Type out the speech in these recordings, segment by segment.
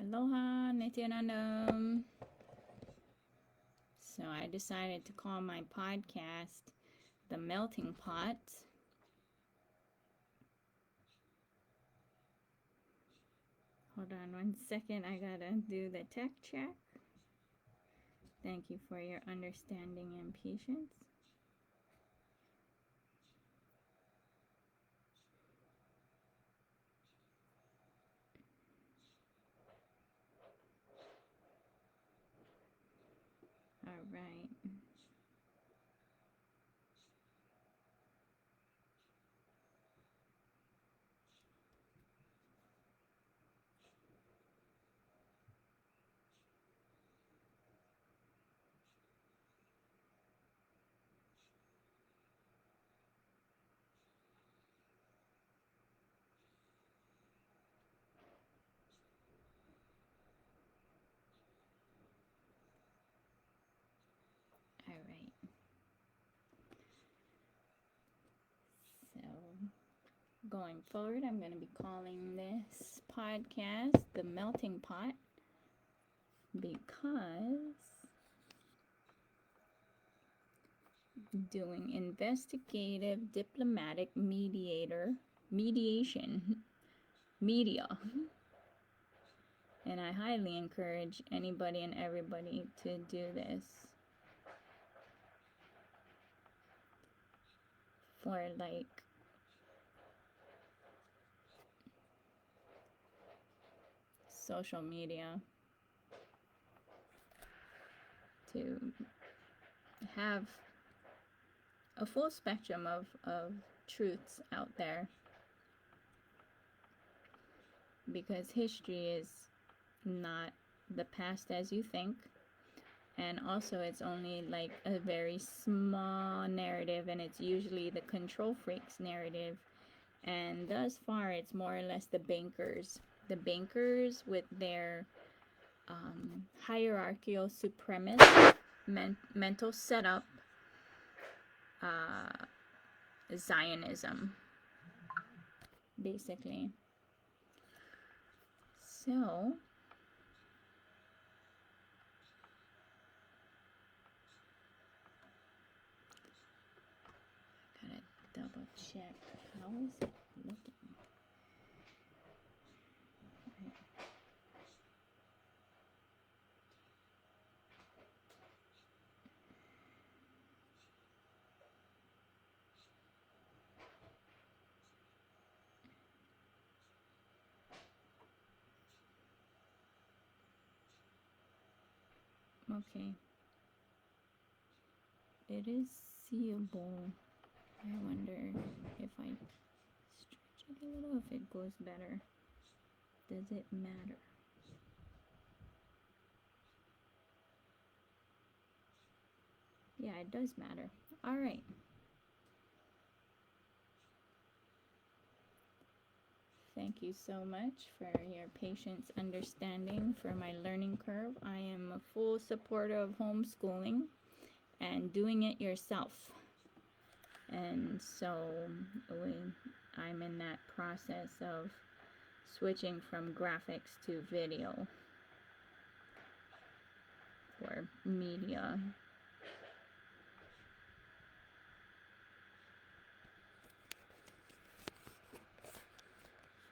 Aloha, Nityanandam. So I decided to call my podcast The Melting Pot. Hold on 1 second, I gotta do the tech check. Thank you for your understanding and patience. All right. All right. So going forward, I'm going to be calling this podcast The Melting Pot because doing investigative diplomatic mediation media, and I highly encourage anybody and everybody to do this for like social media, to have a full spectrum of truths out there, because history is not the past as you think, and also it's only like a very small narrative, and it's usually the control freaks narrative, and thus far it's more or less the bankers with their hierarchical supremacist mental setup, Zionism, basically. So gotta double check, how is it looking? Okay, it is seeable. I wonder if I stretch it a little, if it goes better. Does it matter? Yeah, it does matter. All right. Thank you so much for your patience, understanding for my learning curve. I am a full supporter of homeschooling and doing it yourself. And so I'm in that process of switching from graphics to video for media.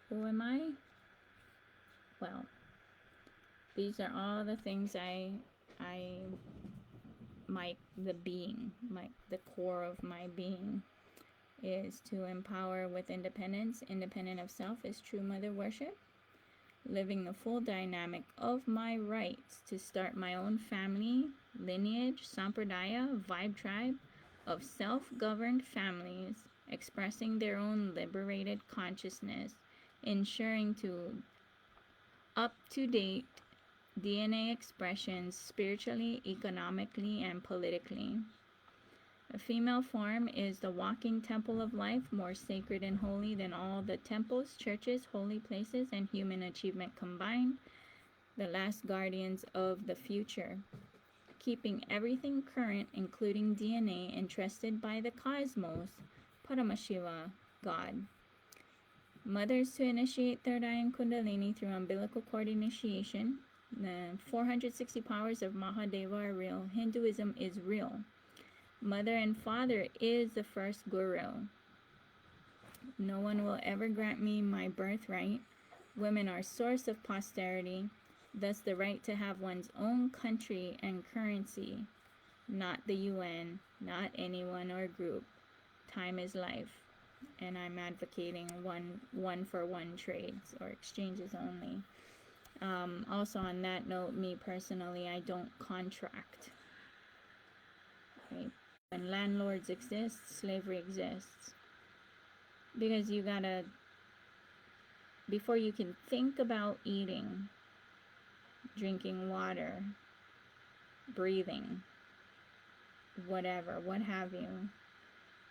Who am I? Well, these are all the things the core of my being is to empower with independence. Independent of self is true mother worship. Living the full dynamic of my rights to start my own family, lineage, sampradaya, vibe tribe of self-governed families, expressing their own liberated consciousness, ensuring to up-to-date DNA expressions spiritually, economically, and politically. A female form is the walking temple of life, more sacred and holy than all the temples, churches, holy places, and human achievement combined, the last guardians of the future, keeping everything current, including DNA, entrusted by the cosmos, Paramashiva, God. Mothers to initiate third eye and Kundalini through umbilical cord initiation. The 460 powers of Mahadeva are real. Hinduism is real. Mother and father is the first guru. No one will ever grant me my birthright. Women are source of posterity, thus the right to have one's own country and currency, not the UN, not anyone or group. Time is life. And I'm advocating one for one trades or exchanges only. Also on that note, me personally, I don't contract. Okay? When landlords exist, slavery exists. Because you gotta, before you can think about eating, drinking water, breathing, whatever, what have you,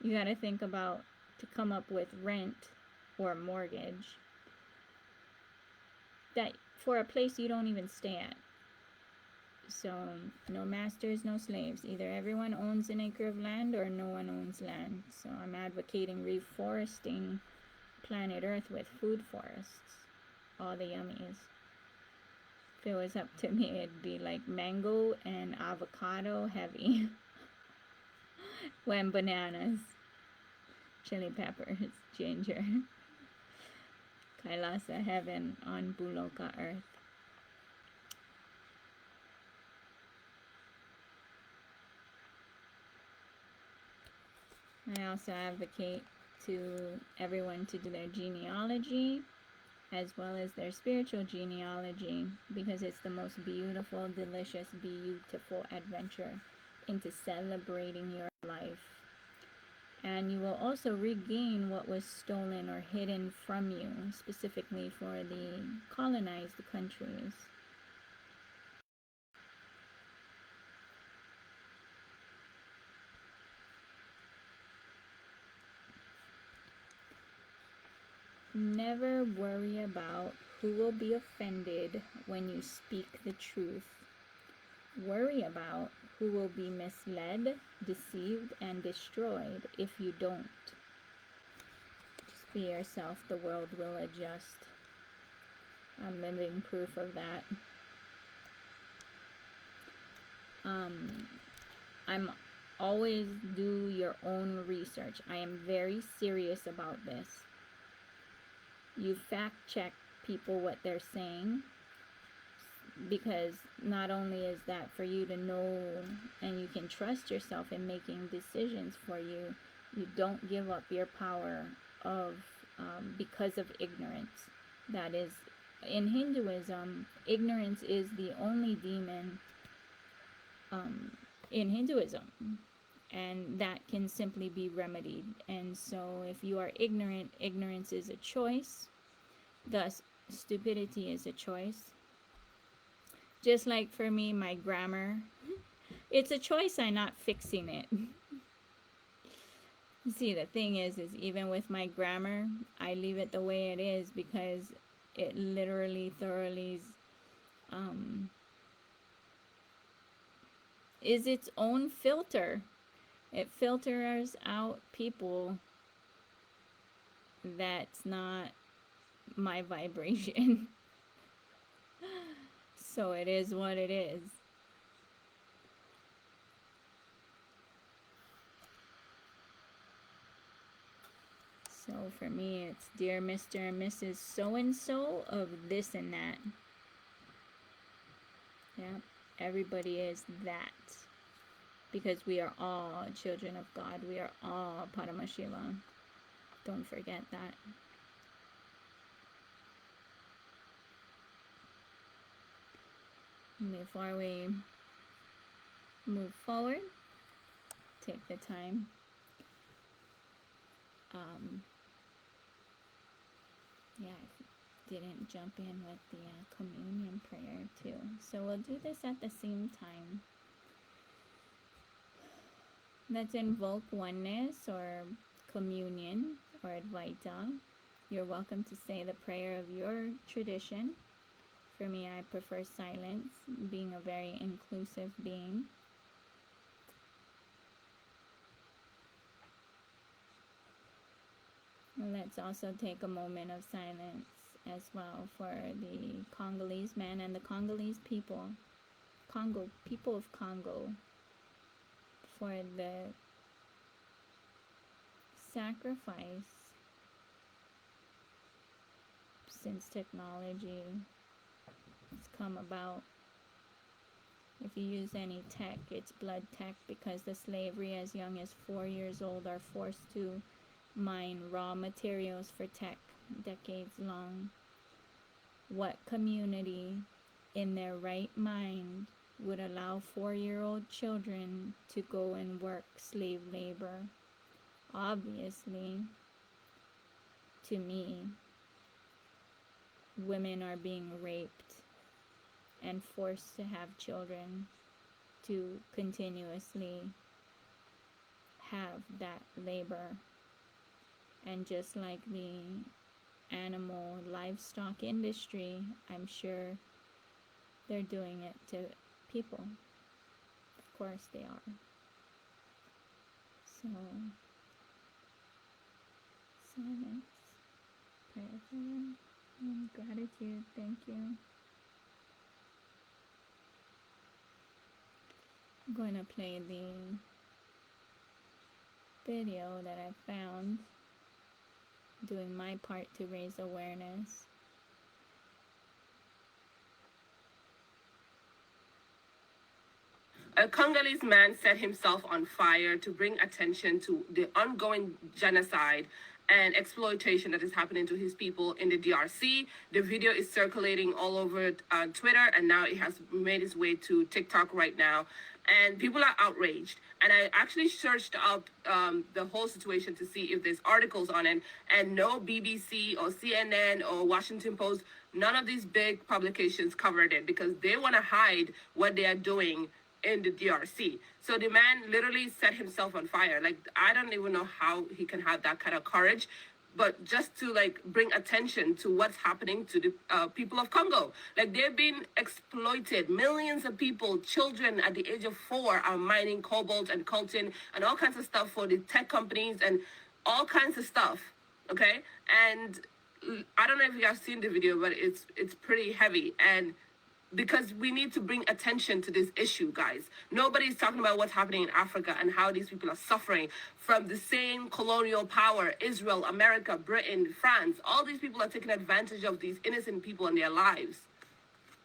you gotta think about to come up with rent or mortgage that for a place you don't even stay at. So no masters, no slaves. Either everyone owns an acre of land or no one owns land. So I'm advocating reforesting planet Earth with food forests. All the yummies. If it was up to me, it'd be like mango and avocado heavy. When bananas, chili peppers, ginger. Kailasa heaven on Buloka earth. I also advocate to everyone to do their genealogy as well as their spiritual genealogy, because it's the most beautiful, delicious, beautiful adventure into celebrating your life. And you will also regain what was stolen or hidden from you, specifically for the colonized countries. Never worry about who will be offended when you speak the truth. Worry about who will be misled, deceived, and destroyed if you don't. Just be yourself, the world will adjust. I'm living proof of that. I'm always do your own research. I am very serious about this. You fact check people what they're saying, because not only is that for you to know and you can trust yourself in making decisions for you, you don't give up your power of because of ignorance. That is, in Hinduism, ignorance is the only demon in Hinduism, and that can simply be remedied. And so if you are ignorant, ignorance is a choice. Thus, stupidity is a choice. Just like for me, my grammar, it's a choice. I'm not fixing it. See, the thing is even with my grammar, I leave it the way it is because it literally, thoroughly is its own filter. It filters out people that's not my vibration. So it is what it is. So for me, it's dear Mr. and Mrs. So-and-so of this and that. Yeah, everybody is that. Because we are all children of God. We are all Paramashiva. Don't forget that. Before we move forward, take the time. I didn't jump in with the communion prayer too. So we'll do this at the same time. Let's invoke oneness or communion or Advaita. You're welcome to say the prayer of your tradition. For me, I prefer silence, being a very inclusive being. Let's also take a moment of silence as well for the Congolese man and the Congolese people, people of Congo, for the sacrifice since technology has come about. If you use any tech, it's blood tech, because the slavery as young as 4 years old are forced to mine raw materials for tech, decades long. What community in their right mind would allow 4-year-old children to go and work slave labor? Obviously, to me, women are being raped and forced to have children to continuously have that labor. And just like the animal livestock industry, I'm sure they're doing it to people. Of course they are. So, silence, prayer for them, and gratitude. Thank you. I'm going to play the video that I found, doing my part to raise awareness. A Congolese man set himself on fire to bring attention to the ongoing genocide and exploitation that is happening to his people in the DRC. The video is circulating all over Twitter, and now it has made its way to TikTok right now. And people are outraged. And I actually searched up the whole situation to see if there's articles on it. And no BBC or CNN or Washington Post, none of these big publications covered it, because they want to hide what they are doing in the DRC. So the man literally set himself on fire. Like, I don't even know how he can have that kind of courage, but just to like bring attention to what's happening to the people of Congo. Like, they've been exploited. Millions of people, children at the age of 4, are mining cobalt and coltan and all kinds of stuff for the tech companies and all kinds of stuff. Okay, and I don't know if you have seen the video, but it's pretty heavy. And because we need to bring attention to this issue, guys. Nobody's talking about what's happening in Africa and how these people are suffering from the same colonial power. Israel, America, Britain, France, all these people are taking advantage of these innocent people and their lives.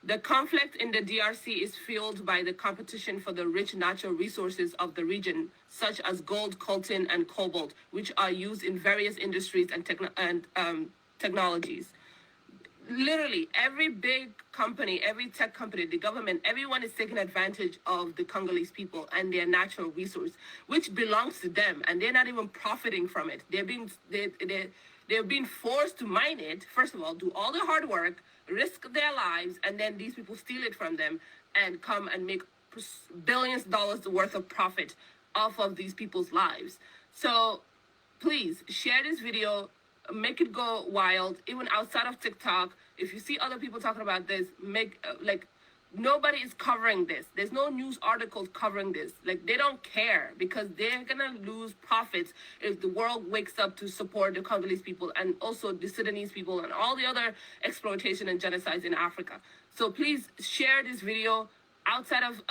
The conflict in the DRC is fueled by the competition for the rich natural resources of the region, such as gold, coltan, and cobalt, which are used in various industries and technologies. Literally every big company, every tech company, the government, everyone is taking advantage of the Congolese people and their natural resource, which belongs to them, and they're not even profiting from it. They're being forced to mine it. First of all, do all the hard work, risk their lives, and then these people steal it from them and come and make billions of dollars worth of profit off of these people's lives. So please share this video. Make it go wild, even outside of TikTok. If you see other people talking about this, nobody is covering this. There's no news articles covering this. Like, they don't care, because they're gonna lose profits if the world wakes up to support the Congolese people and also the Sudanese people and all the other exploitation and genocides in Africa. So please share this video outside of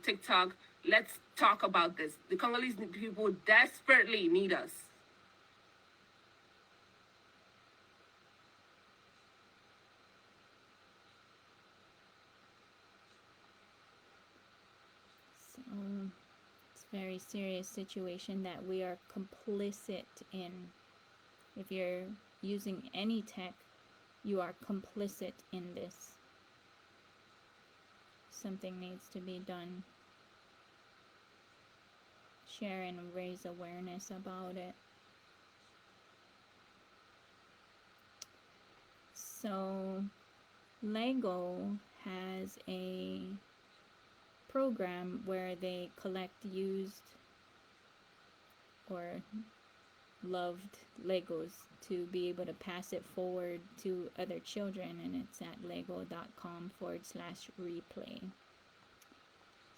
TikTok. Let's talk about this. The Congolese people desperately need us. It's a very serious situation that we are complicit in. If you're using any tech, you are complicit in this. Something needs to be done. Share and raise awareness about it. So, Lego has a program where they collect used or loved Legos to be able to pass it forward to other children, and it's at lego.com/replay.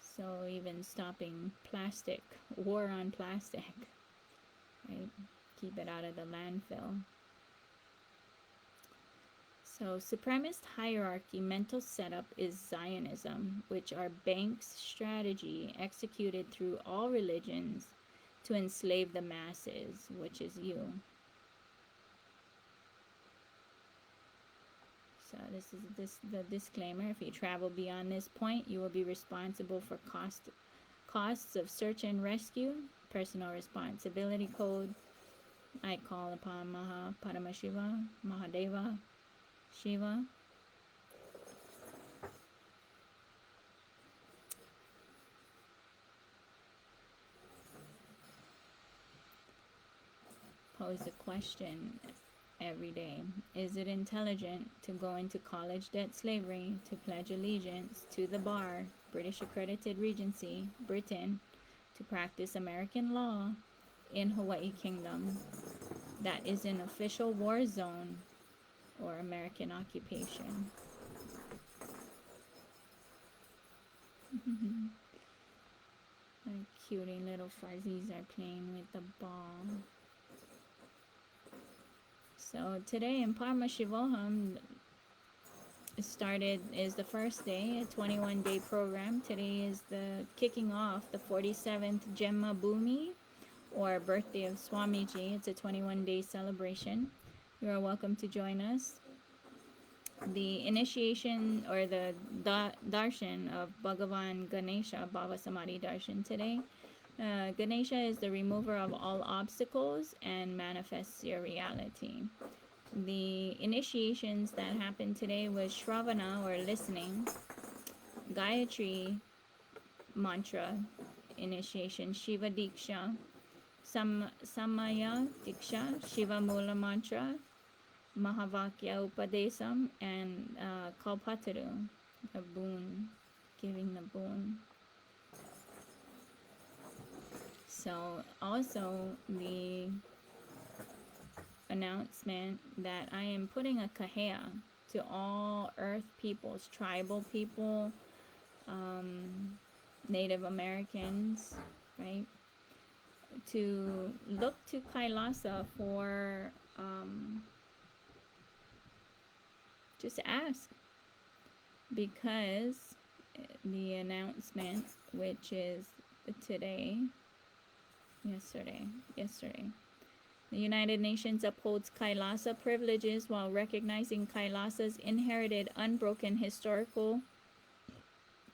So even stopping plastic, war on plastic, right? keep it out of the landfill. So, supremacist hierarchy mental setup is Zionism, which are Banks' strategy executed through all religions to enslave the masses, which is you. So this is the disclaimer. If you travel beyond this point, you will be responsible for costs of search and rescue, personal responsibility code. I call upon Maha Paramashiva, Mahadeva, Shiva. Pose a question every day. Is it intelligent to go into college debt slavery, to pledge allegiance to the bar, British accredited Regency, Britain, to practice American law in Hawaii Kingdom that is an official war zone or American occupation? My cutie little fuzzies are playing with the ball. So today in Parma Shivoham is the first day, a 21-day program. Today is the kicking off the 47th Gemma Bhumi, or birthday of Swamiji. It's a 21-day celebration. You are welcome to join us. The initiation or the darshan of Bhagavan Ganesha, Bhava Samadhi darshan today. Ganesha is the remover of all obstacles and manifests your reality. The initiations that happened today was Shravana, or listening, Gayatri mantra initiation, Shiva Diksha, Samaya Diksha, Shiva Mula mantra, Mahavakya Upadesam, and Kalpataru, the boon, giving the boon. So also the announcement that I am putting a kahea to all earth peoples, tribal people, Native Americans, right, to look to Kailasa for just ask, because the announcement, which is yesterday. The United Nations upholds Kailasa privileges while recognizing Kailasa's inherited unbroken historical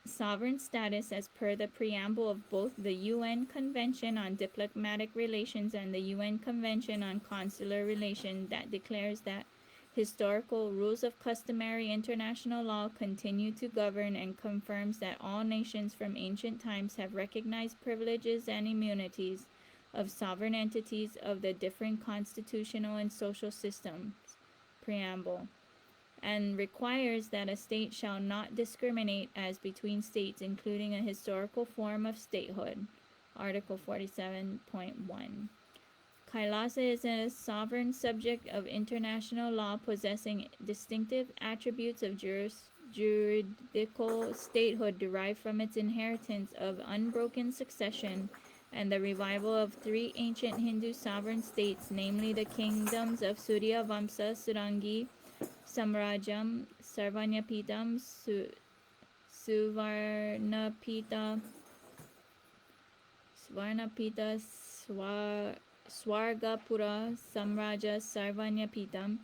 sovereign status as per the preamble of both the UN Convention on Diplomatic Relations and the UN Convention on Consular Relations, that declares that historical rules of customary international law continue to govern, and confirms that all nations from ancient times have recognized privileges and immunities of sovereign entities of the different constitutional and social systems, preamble, and requires that a state shall not discriminate as between states, including a historical form of statehood, Article 47.1. Kailasa is a sovereign subject of international law possessing distinctive attributes of juridical statehood derived from its inheritance of unbroken succession and the revival of three ancient Hindu sovereign states, namely the kingdoms of Surya Vamsa, Surangi, Samrajam, Sarvanyapitam, Swarnapita, Swargapura, Samraja, Sarvanyapitam,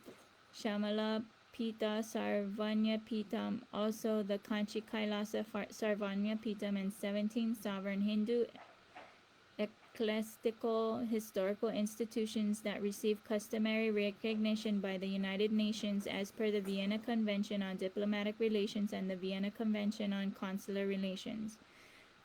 Shamala Pita, Sarvanyapitam, also the Kanchi Kailasa Sarvanyapitam, and 17 sovereign Hindu ecclesiastical historical institutions that receive customary recognition by the United Nations as per the Vienna Convention on Diplomatic Relations and the Vienna Convention on Consular Relations.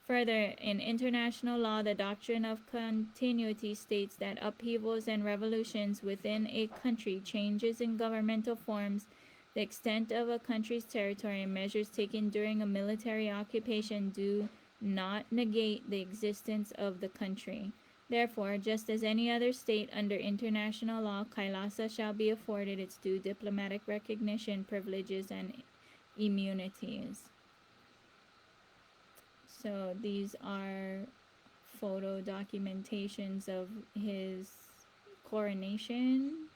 Further, in international law, the doctrine of continuity states that upheavals and revolutions within a country, changes in governmental forms, the extent of a country's territory, and measures taken during a military occupation do not negate the existence of the country. Therefore, just as any other state under international law, Kailasa shall be afforded its due diplomatic recognition, privileges, and immunities. So these are photo documentations of his coronation.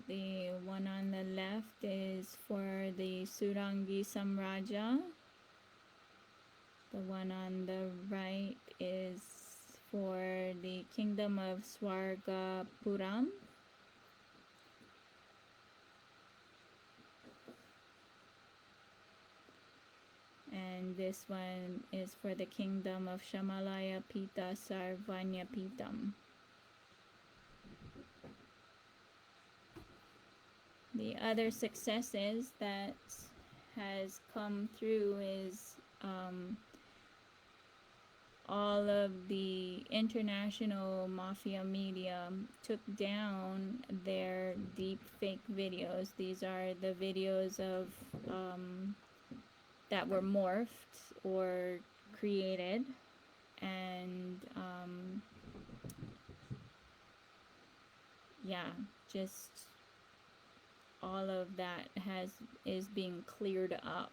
The one on the left is for the Surangi Samraja. The one on the right is for the kingdom of Swargapuram. And this one is for the kingdom of Shamalaya Pita Sarvanya Pitam. The other successes that has come through is all of the international mafia media took down their deep fake videos. These are the videos of that were morphed or created, and yeah, just all of that is being cleared up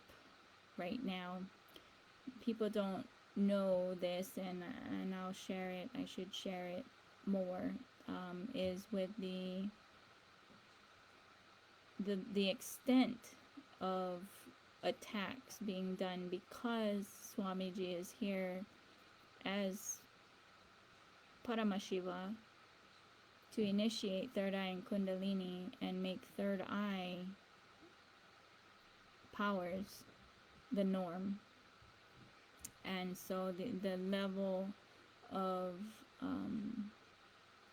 right now. People don't know this, and I'll share it. I should share it more. Is with the extent of attacks being done because Swamiji is here as Paramashiva to initiate third eye and Kundalini and make third eye powers the norm. And so the level of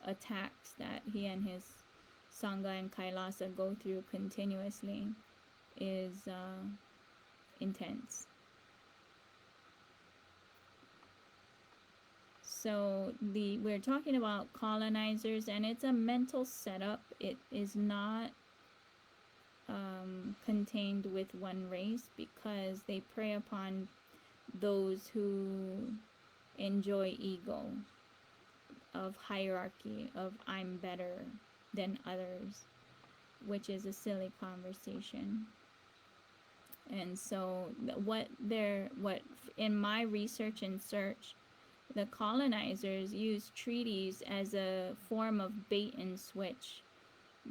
attacks that he and his Sangha and Kailasa go through continuously is intense. So we're talking about colonizers, and it's a mental setup. It is not contained with one race, because they prey upon those who enjoy ego, of hierarchy, of I'm better than others, which is a silly conversation. And so what in my research and search, the colonizers use treaties as a form of bait and switch,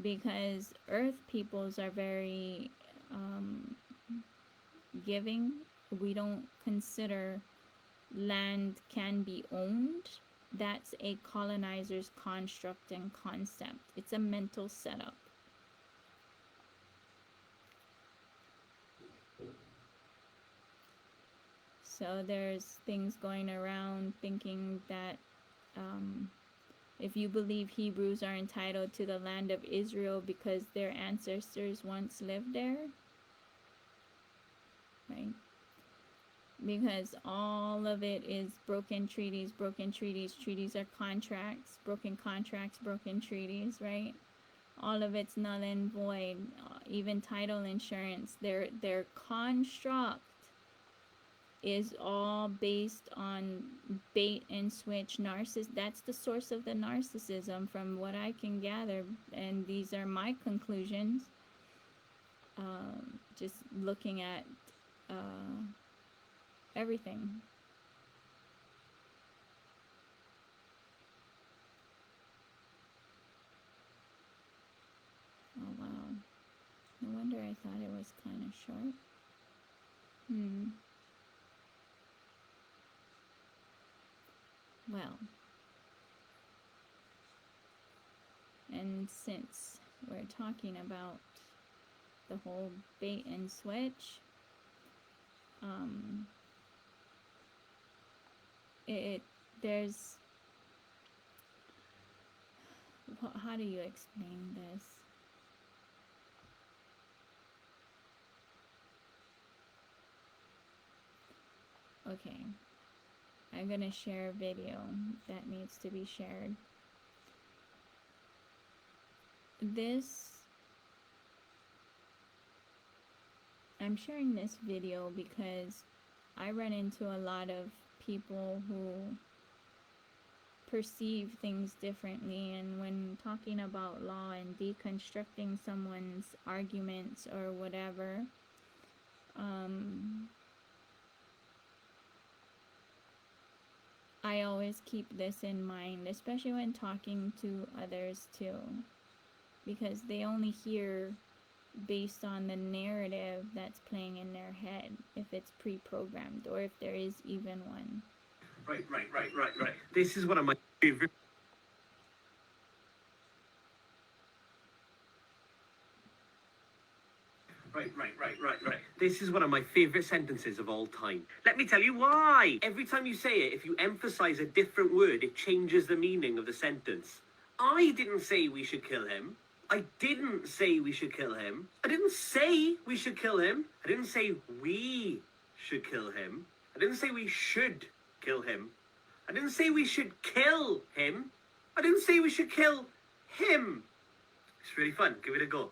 because earth peoples are very giving. We don't consider land can be owned. That's a colonizer's construct and concept. It's a mental setup. So there's things going around thinking that if you believe Hebrews are entitled to the land of Israel because their ancestors once lived there, right? Because all of it is broken treaties. Treaties are contracts, broken treaties, right? All of it's null and void. Even title insurance, their construct is all based on bait and switch That's the source of the narcissism, from what I can gather, and these are my conclusions. Just looking at everything. Oh wow. No wonder I thought it was kind of short. Well, and since we're talking about the whole bait and switch, there's, how do you explain this? Okay, I'm gonna share a video that needs to be shared. I'm sharing this video because I run into a lot of people who perceive things differently, and when talking about law and deconstructing someone's arguments or whatever, I always keep this in mind, especially when talking to others too, because they only hear based on the narrative that's playing in their head, if it's pre-programmed or if there is even one. Right. This is one of my favorite. Right. This is one of my favorite sentences of all time. Let me tell you why. Every time you say it, if you emphasize a different word, it changes the meaning of the sentence. I didn't say we should kill him. I didn't say we should kill him. I didn't say we should kill him. I didn't say we should kill him. I didn't say we should kill him. I didn't say we should kill him. I didn't say we should kill him. It's really fun. Give it a go.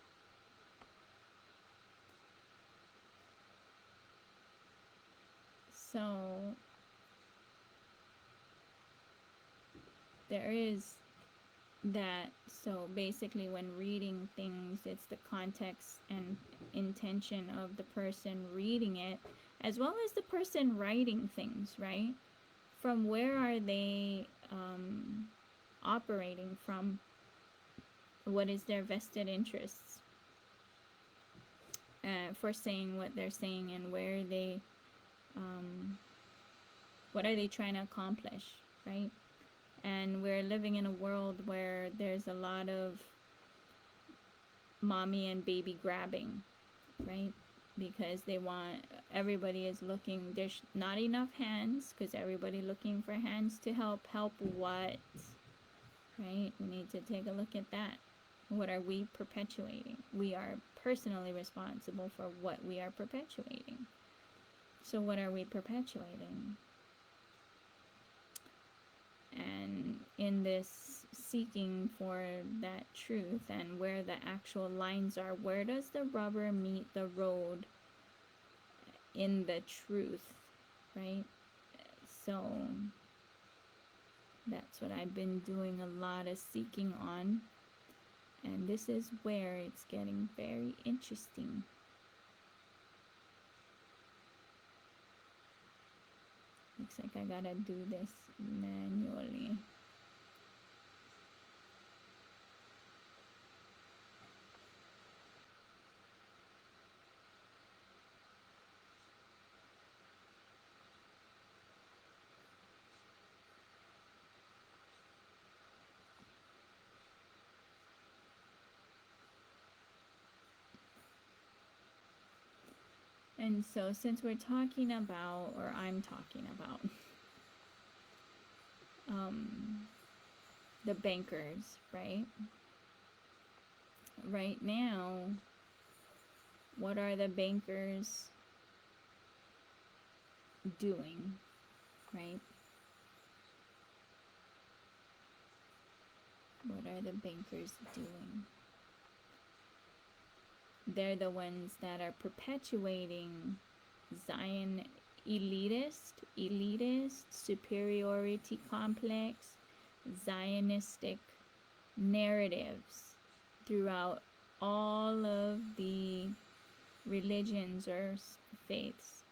So there is that. So basically when reading things, it's the context and intention of the person reading it, as well as the person writing things, right? From where are they operating from? What is their vested interests for saying what they're saying, and where they what are they trying to accomplish, right? And we're living in a world where there's a lot of mommy and baby grabbing, right? Because they want, everybody is looking, there's not enough hands, because everybody looking for hands to help what, right? We need to take a look at that. What are we perpetuating? We are personally responsible for what we are perpetuating. So what are we perpetuating? And in this seeking for that truth and where the actual lines are, where does the rubber meet the road in the truth, right? So that's what I've been doing a lot of seeking on, and this is where it's getting very interesting. Looks like I gotta do this manually. And so since we're talking about, or I'm talking about, the bankers, right? Right now, what are the bankers doing, right? What are the bankers doing? They're the ones that are perpetuating Zion elitist, superiority complex, Zionistic narratives throughout all of the religions or faiths.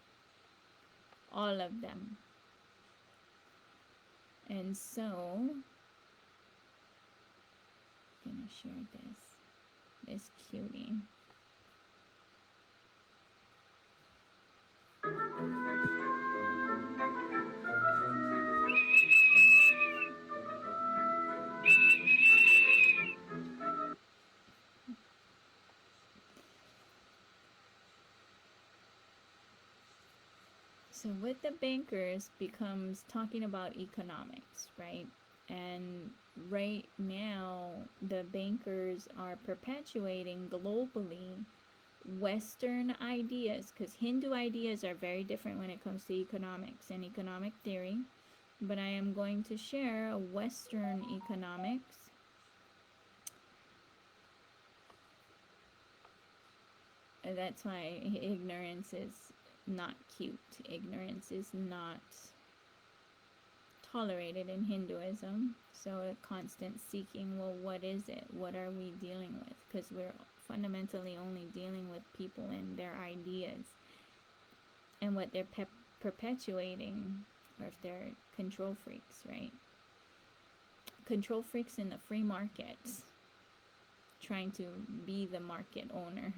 All of them. And so, I'm gonna share this cutie. So with the bankers becomes talking about economics, right? And right now, the bankers are perpetuating globally Western ideas, because Hindu ideas are very different when it comes to economics and economic theory. But I am going to share a Western economics. That's why ignorance is not cute. Ignorance is not tolerated in Hinduism. So a constant seeking, well, what is it? What are we dealing with? Because we're fundamentally only dealing with people and their ideas and what they're perpetuating or if they're control freaks, right? Control freaks in the free markets, trying to be the market owner.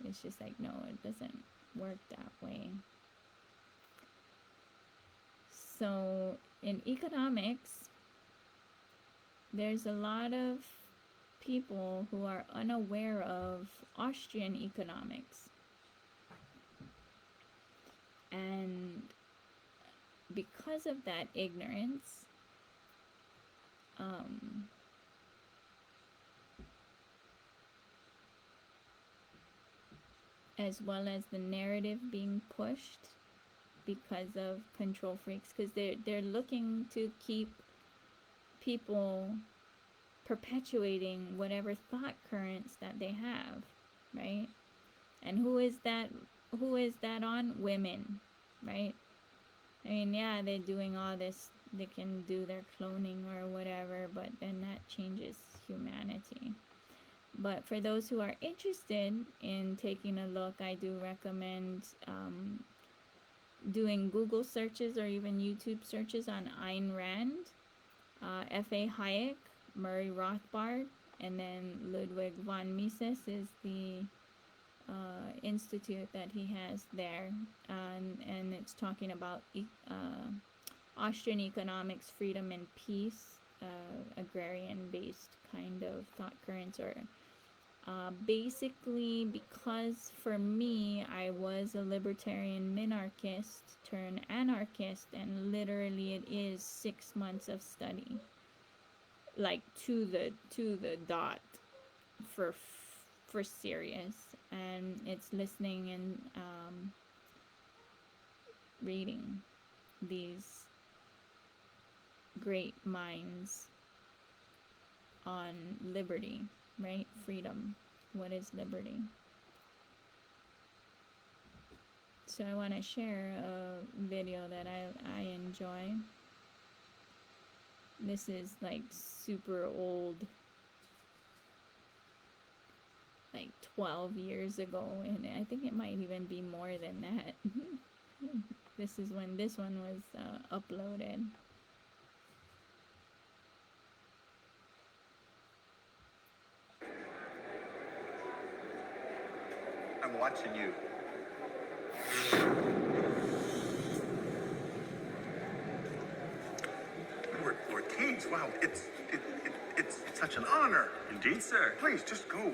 It's just like, no, it doesn't work that way. So in economics, there's a lot of people who are unaware of Austrian economics. And because of that ignorance, as well as the narrative being pushed because of control freaks, because they're looking to keep people perpetuating whatever thought currents that they have, right? And who is that on? Women, right? I mean, yeah, they're doing all this, they can do their cloning or whatever, but then that changes humanity. But for those who are interested in taking a look, I do recommend doing Google searches or even YouTube searches on Ayn Rand, F.A. Hayek, Murray Rothbard, and then Ludwig von Mises is the institute that he has there, and it's talking about Austrian economics, freedom and peace, agrarian-based kind of thought currents, or basically, because for me, I was a libertarian minarchist turned anarchist, and literally it is 6 months of study, like to the dot, for serious. And it's listening and reading these great minds on liberty, right? Freedom. What is liberty? So I want to share a video that I enjoy. This is like super old, like 12 years ago, and I think it might even be more than that. This is when this one was uploaded. I'm watching you. Lord Keynes, wow, it's such an honor. Indeed, sir. Please, just go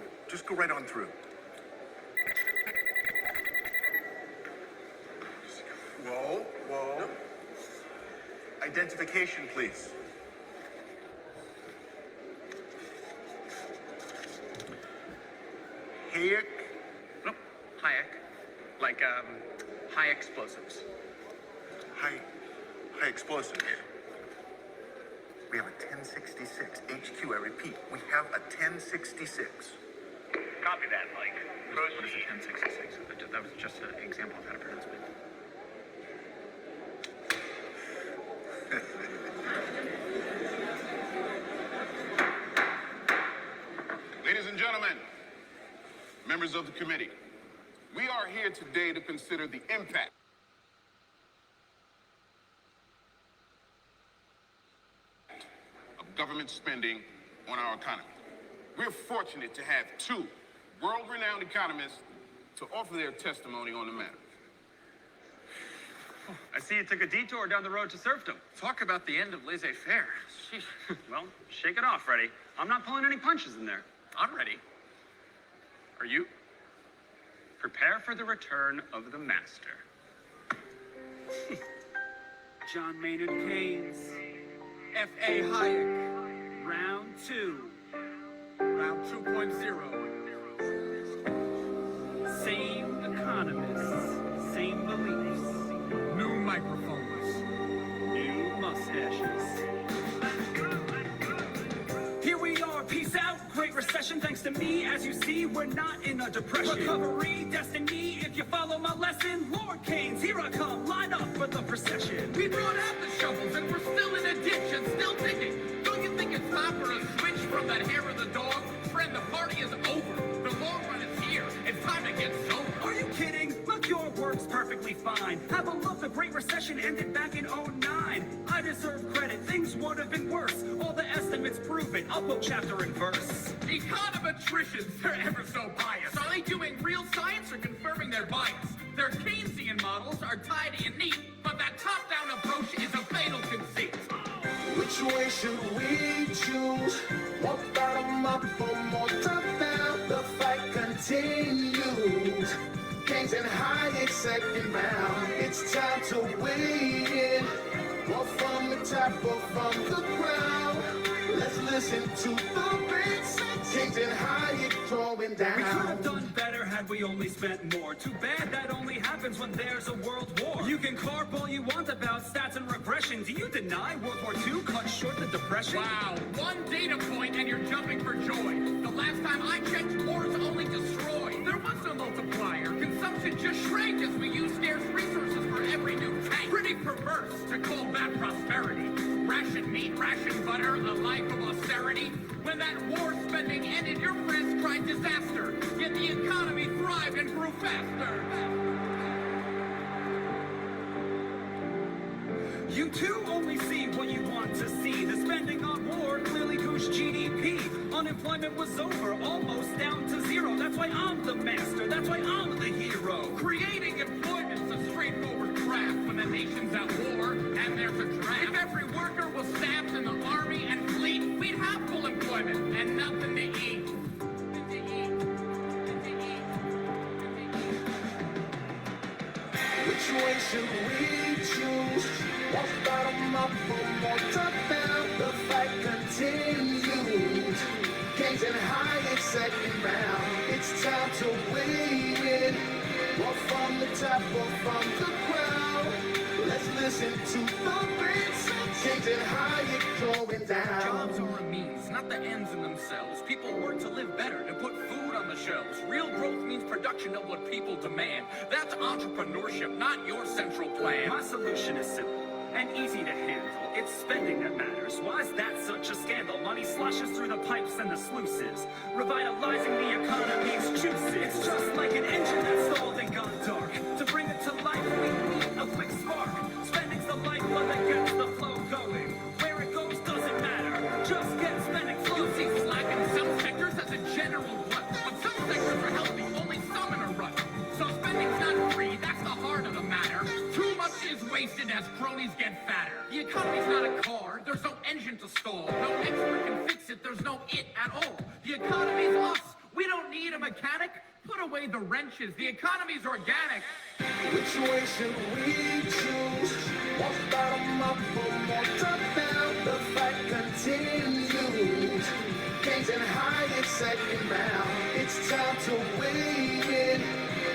right on through. Whoa. Nope. Identification, please. Hayek. Nope. Hayek. Like, high explosives. High explosives. We have a 1066. HQ, I repeat, we have a 1066. Copy that, Mike. What is a 1066? That was just an example of how to pronounce it. Ladies and gentlemen, members of the committee, we are here today to consider the impact of government spending on our economy. We're fortunate to have two world-renowned economists to offer their testimony on the matter. I see you took a detour down the road to serfdom. Talk about the end of laissez-faire. Well, shake it off, Freddie. I'm not pulling any punches in there. I'm ready. Are you? Prepare for the return of the master. John Maynard Keynes, F.A. Hayek, round 2, round 2.0. Same economists, same beliefs, new microphones, new mustaches. Here we are, peace out, Great Recession, thanks to me. As you see, we're not in a depression. Recovery, destiny, if you follow my lesson. Lord Keynes, here I come, line up for the procession. We brought out the shovels and we're still in a ditch and still digging. Don't you think it's time for a switch from that hair of the dog? Friend, the party is over. The long run is here. It's time to get sober. Are you kidding? Look, your work's perfectly fine. Have a look, the Great Recession ended back in 09. would have been worse. All the estimates prove it. I'll quote chapter and verse. Econometricians, they're ever so biased. Are they doing real science or confirming their bias? Their Keynesian models are tidy and neat, but that top-down approach is a fatal conceit. Which way should we choose? More bottom up or more top down? The fight continues. Kings and Hayek second round. It's time to weigh in. More from the top or from the ground. Let's listen to the beats. Kings and Hayek throwing down. We could have done better had we only spent more. Too bad that only happens when there's a world war. You can carp all you want about stats and regression. Do you deny World War II cut short the Depression? Wow, one data point and you're jumping for joy. The last time I checked, wars only destroy. There was no multiplier. Consumption just shrank as we used scarce resources for every new tank. Pretty perverse to call that prosperity. Ration meat, ration butter, a life of austerity. When that war spending ended, your friends cried disaster. Yet the economy thrived and grew faster. You too only see what you want to see. The spending on war clearly goosed GDP. Unemployment was over, almost down to zero. That's why I'm the master, that's why I'm the hero. Creating employment's a straightforward craft when the nation's at war and there's a draft. If every worker was staffed in the army and fleet, we'd have full employment and nothing to eat. Which way should we choose? More bottom up or more top down? The fight continues. Kings and Hayek second round. It's time to weigh in. More from the top or from the ground. Let's listen to the beats. Kings and Hayek throwing down. Jobs are a means, not the ends in themselves. People work to live better, to put food on the shelves. Real growth means production of what people demand. That's entrepreneurship, not your central plan. My solution is simple and easy to handle. It's spending that matters. Why is that such a scandal? Money slashes through the pipes and the sluices, revitalizing the economy's juices. It's just like an engine that's stalled and gone dark. To bring it to life, we need a quick spark. Spending's the lifeblood that gets the flow going. Where it goes doesn't matter. Just get spending You see flowing. slack in some sectors as a general glut, but some sectors are healthy, only some in a rut. So spending's not free, that's the heart of the matter. Too much is wasted as cronies get fatter. The economy's not a car, there's no engine to stall. No expert can fix it, there's no it at all. The economy's us, we don't need a mechanic. Put away the wrenches, the economy's organic. Which way should we choose? More bottom up or more top down? The fight continues. Kings and Hayek second round. It's time to weigh in.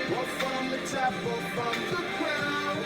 More from the top or from the ground.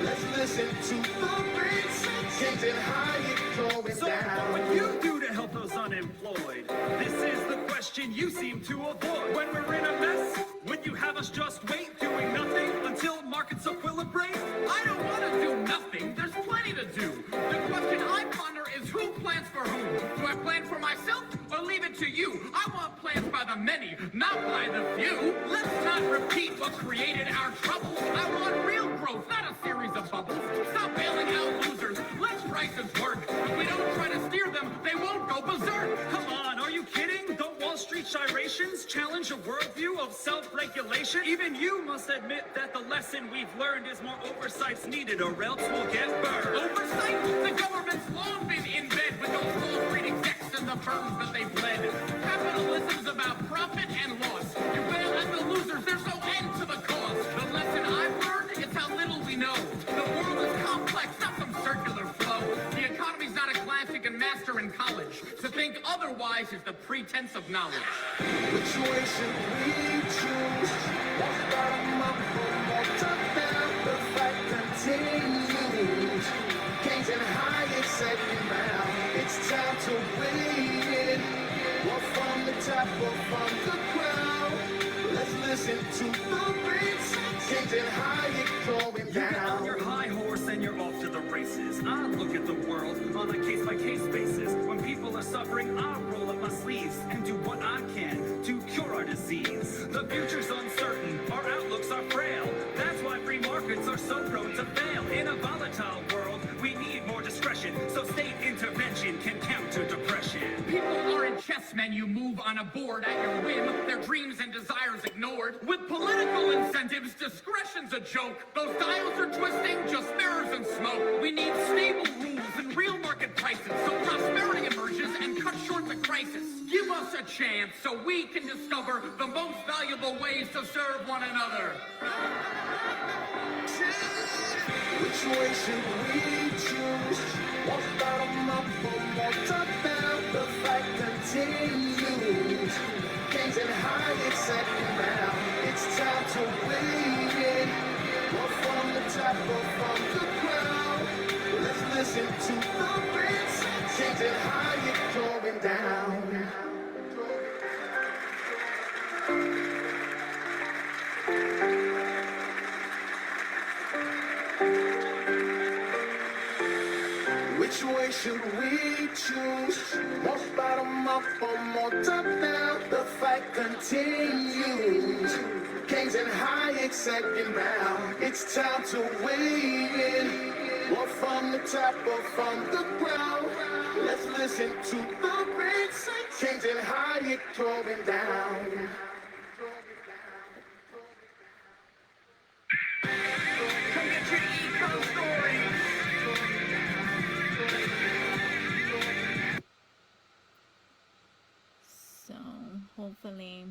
Let's listen to the beats. Kings and Hayek throwing So down. what would you do to help those unemployed? This is the question you seem to avoid. When we're in a mess, would you have us just wait, doing nothing until markets equilibrate? I don't want to do nothing. There's plenty to do. The question I ponder is who plans for whom? Do I plan for myself or leave it to you? I want plans by the many, not by the few. Let's not repeat what created our troubles. I want real growth, not a series of bubbles. Stop bailing out losers. Let prices work. If we don't try to steer them, they won't go berserk. Come on, are you kidding? Don't Wall Street gyrations challenge a worldview of self-regulation? Even you must admit that the lesson we've learned is more oversight's needed or else we'll get burned. Oversight? The government's long been in bed with those Wall Street execs and the firms that they've led. Capitalism's about profit and loss. You bail at the losers, there's no end to the cause. The lesson I've learned is how little we know. The world is complex, not some circular flow. The economy's not a classic and master in college. To think otherwise is the pretense of knowledge. Which way should we choose? More bottom up or more top down? The fight continues. Kings and Hayek second round. It's time to weigh in. More from the top or from the ground. Let's listen to the beats. Kings and Hayek throwing You get on down. your high horse and you're off to the races. I look at the world on a case-by-case basis. When people are suffering, I roll up my sleeves and do what I can to cure our disease. The future's uncertain, our outlooks are frail. That's why free markets are so prone to fail. In a volatile world, we need more discretion, so state intervention men you move on a board at your whim, their dreams and desires ignored. With political incentives, discretion's a joke. Those dials are twisting, just mirrors and smoke. We need stable rules and real market prices, so prosperity emerges and cuts short the crisis. Give us a chance so we can discover the most valuable ways to serve one another. Which way should we choose? One bottom up or more top down? The fight continues. Kings and Hawaiian second round. It's time to win. Or from the top or from the ground. Let's listen to the beats. Kings and Hawaiian going down. Which way should we choose? More bottom up or more top down? The fight continues. Kings and Hawaiian second round. It's time to win. Or from the top or from the ground. Let's listen to the beats. Kings and Hawaiian going down. Come get your eco story. So hopefully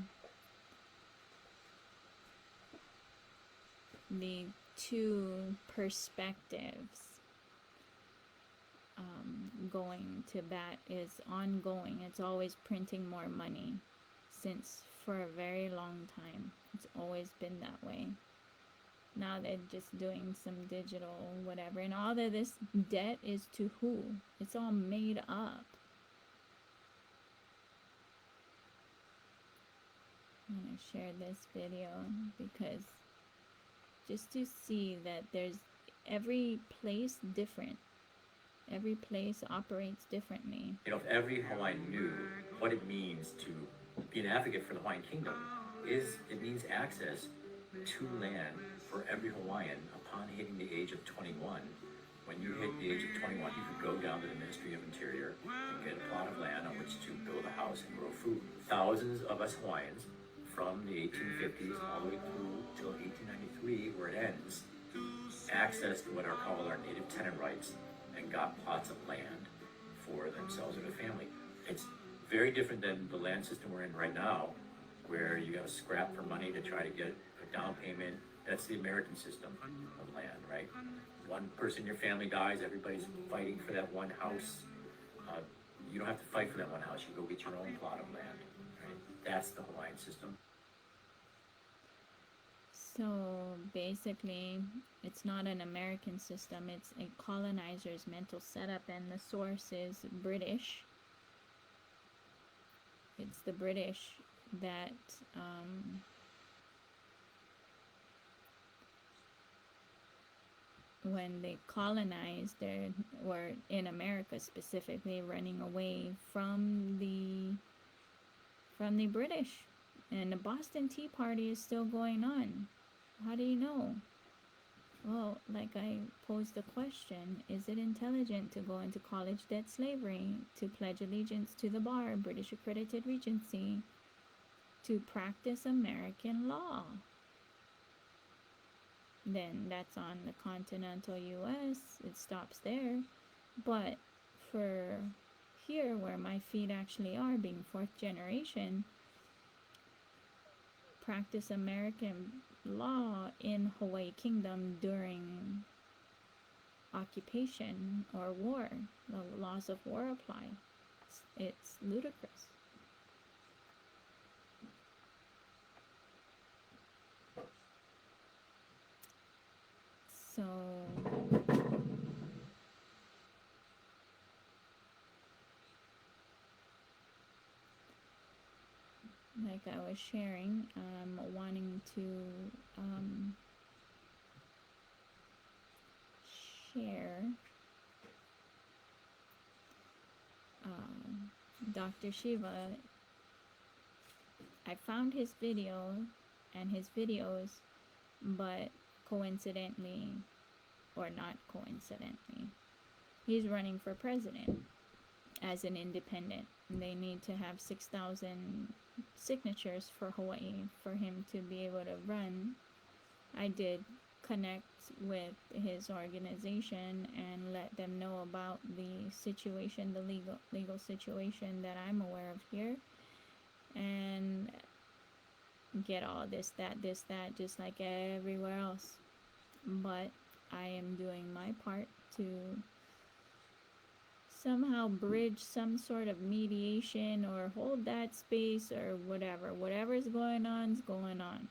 the two perspectives going to bat is ongoing. It's always printing more money since for a very long time. It's always been that way. Now they're just doing some digital whatever, and all of this debt is to who? It's all made up. I'm going to share this video because just to see that there's every place different. Every place operates differently. You know, if every Hawaiian knew what it means to be an advocate for the Hawaiian Kingdom, it means access to land for every Hawaiian upon hitting the age of 21. When you hit the age of 21, you could go down to the Ministry of Interior and get a plot of land on which to build a house and grow food. Thousands of us Hawaiians from the 1850s all the way through till 1893, where it ends, accessed what are called our native tenant rights and got plots of land for themselves and their family. It's very different than the land system we're in right now, where you got to scrap for money to try to get a down payment. That's the American system of land, right? One person in your family dies, everybody's fighting for that one house. You don't have to fight for that one house, you go get your own plot of land, right? That's the Hawaiian system. So basically, it's not an American system, it's a colonizer's mental setup, and the source is British. It's the British that when they colonized, they were in America specifically running away from the British, and the Boston Tea Party is still going on. How do you know? Well, like I posed the question, is it intelligent to go into college debt slavery, to pledge allegiance to the bar, British accredited regency, to practice American law? Then that's on the continental US, it stops there. But for here, where my feet actually are, being fourth generation, practice American law in Hawaii Kingdom during occupation or war. The laws of war apply. It's ludicrous. So like I was sharing, wanting to share Dr. Shiva. I found his video and his videos, but coincidentally, or not coincidentally, he's running for president. as an independent. They need to have 6,000 signatures for Hawaii for him to be able to run. I did connect with his organization and let them know about the situation, the legal situation that I'm aware of here, and get all this, that, just like everywhere else. But I am doing my part to somehow bridge some sort of mediation or hold that space or whatever. Whatever's going on is going on.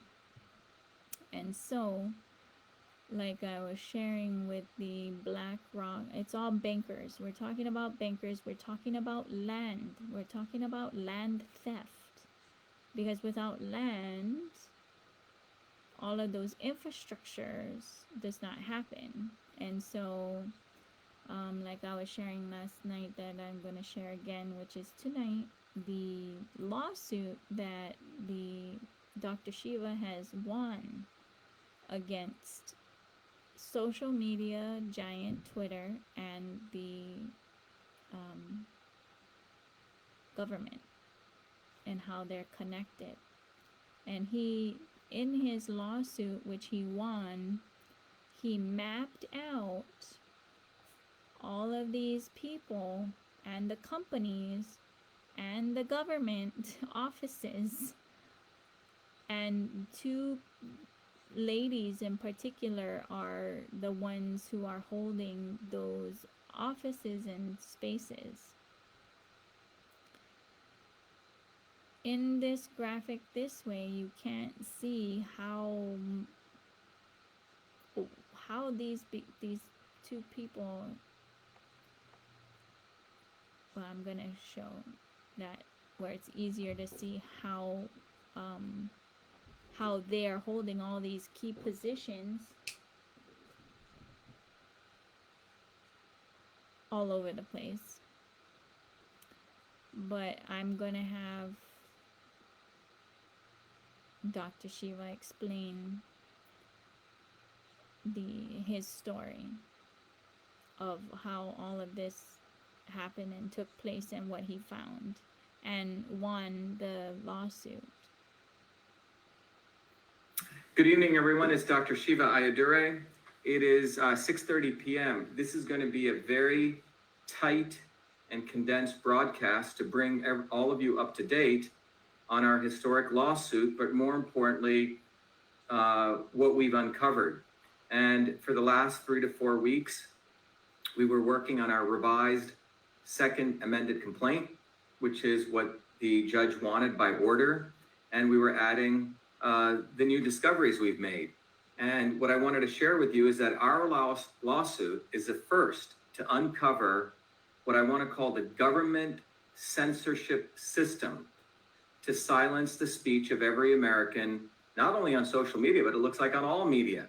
And so, like I was sharing with the BlackRock, it's all bankers. We're talking about bankers. We're talking about land. We're talking about land theft. Because without land, all of those infrastructures does not happen. And so, like I was sharing last night, that I'm going to share again, which is tonight, the lawsuit that the Dr. Shiva has won against social media giant Twitter and the government, and how they're connected. And he, in his lawsuit, which he won, he mapped out all of these people and the companies and the government offices, and two ladies in particular are the ones who are holding those offices and spaces. In this graphic this way, you can't see how these two people, well, I'm gonna show that where it's easier to see how they're holding all these key positions all over the place. But I'm gonna have Dr. Shiva explain his story of how all of this happened and took place and what he found and won the lawsuit. Good evening, everyone. It's Dr. Shiva Ayyadurai. It is 6:30 p.m. This is going to be a very tight and condensed broadcast to bring all of you up to date on our historic lawsuit, but more importantly, what we've uncovered. And for the last 3 to 4 weeks, we were working on our revised second amended complaint, which is what the judge wanted by order. And we were adding the new discoveries we've made. And what I wanted to share with you is that our lawsuit is the first to uncover what I want to call the government censorship system to silence the speech of every American, not only on social media, but it looks like on all media.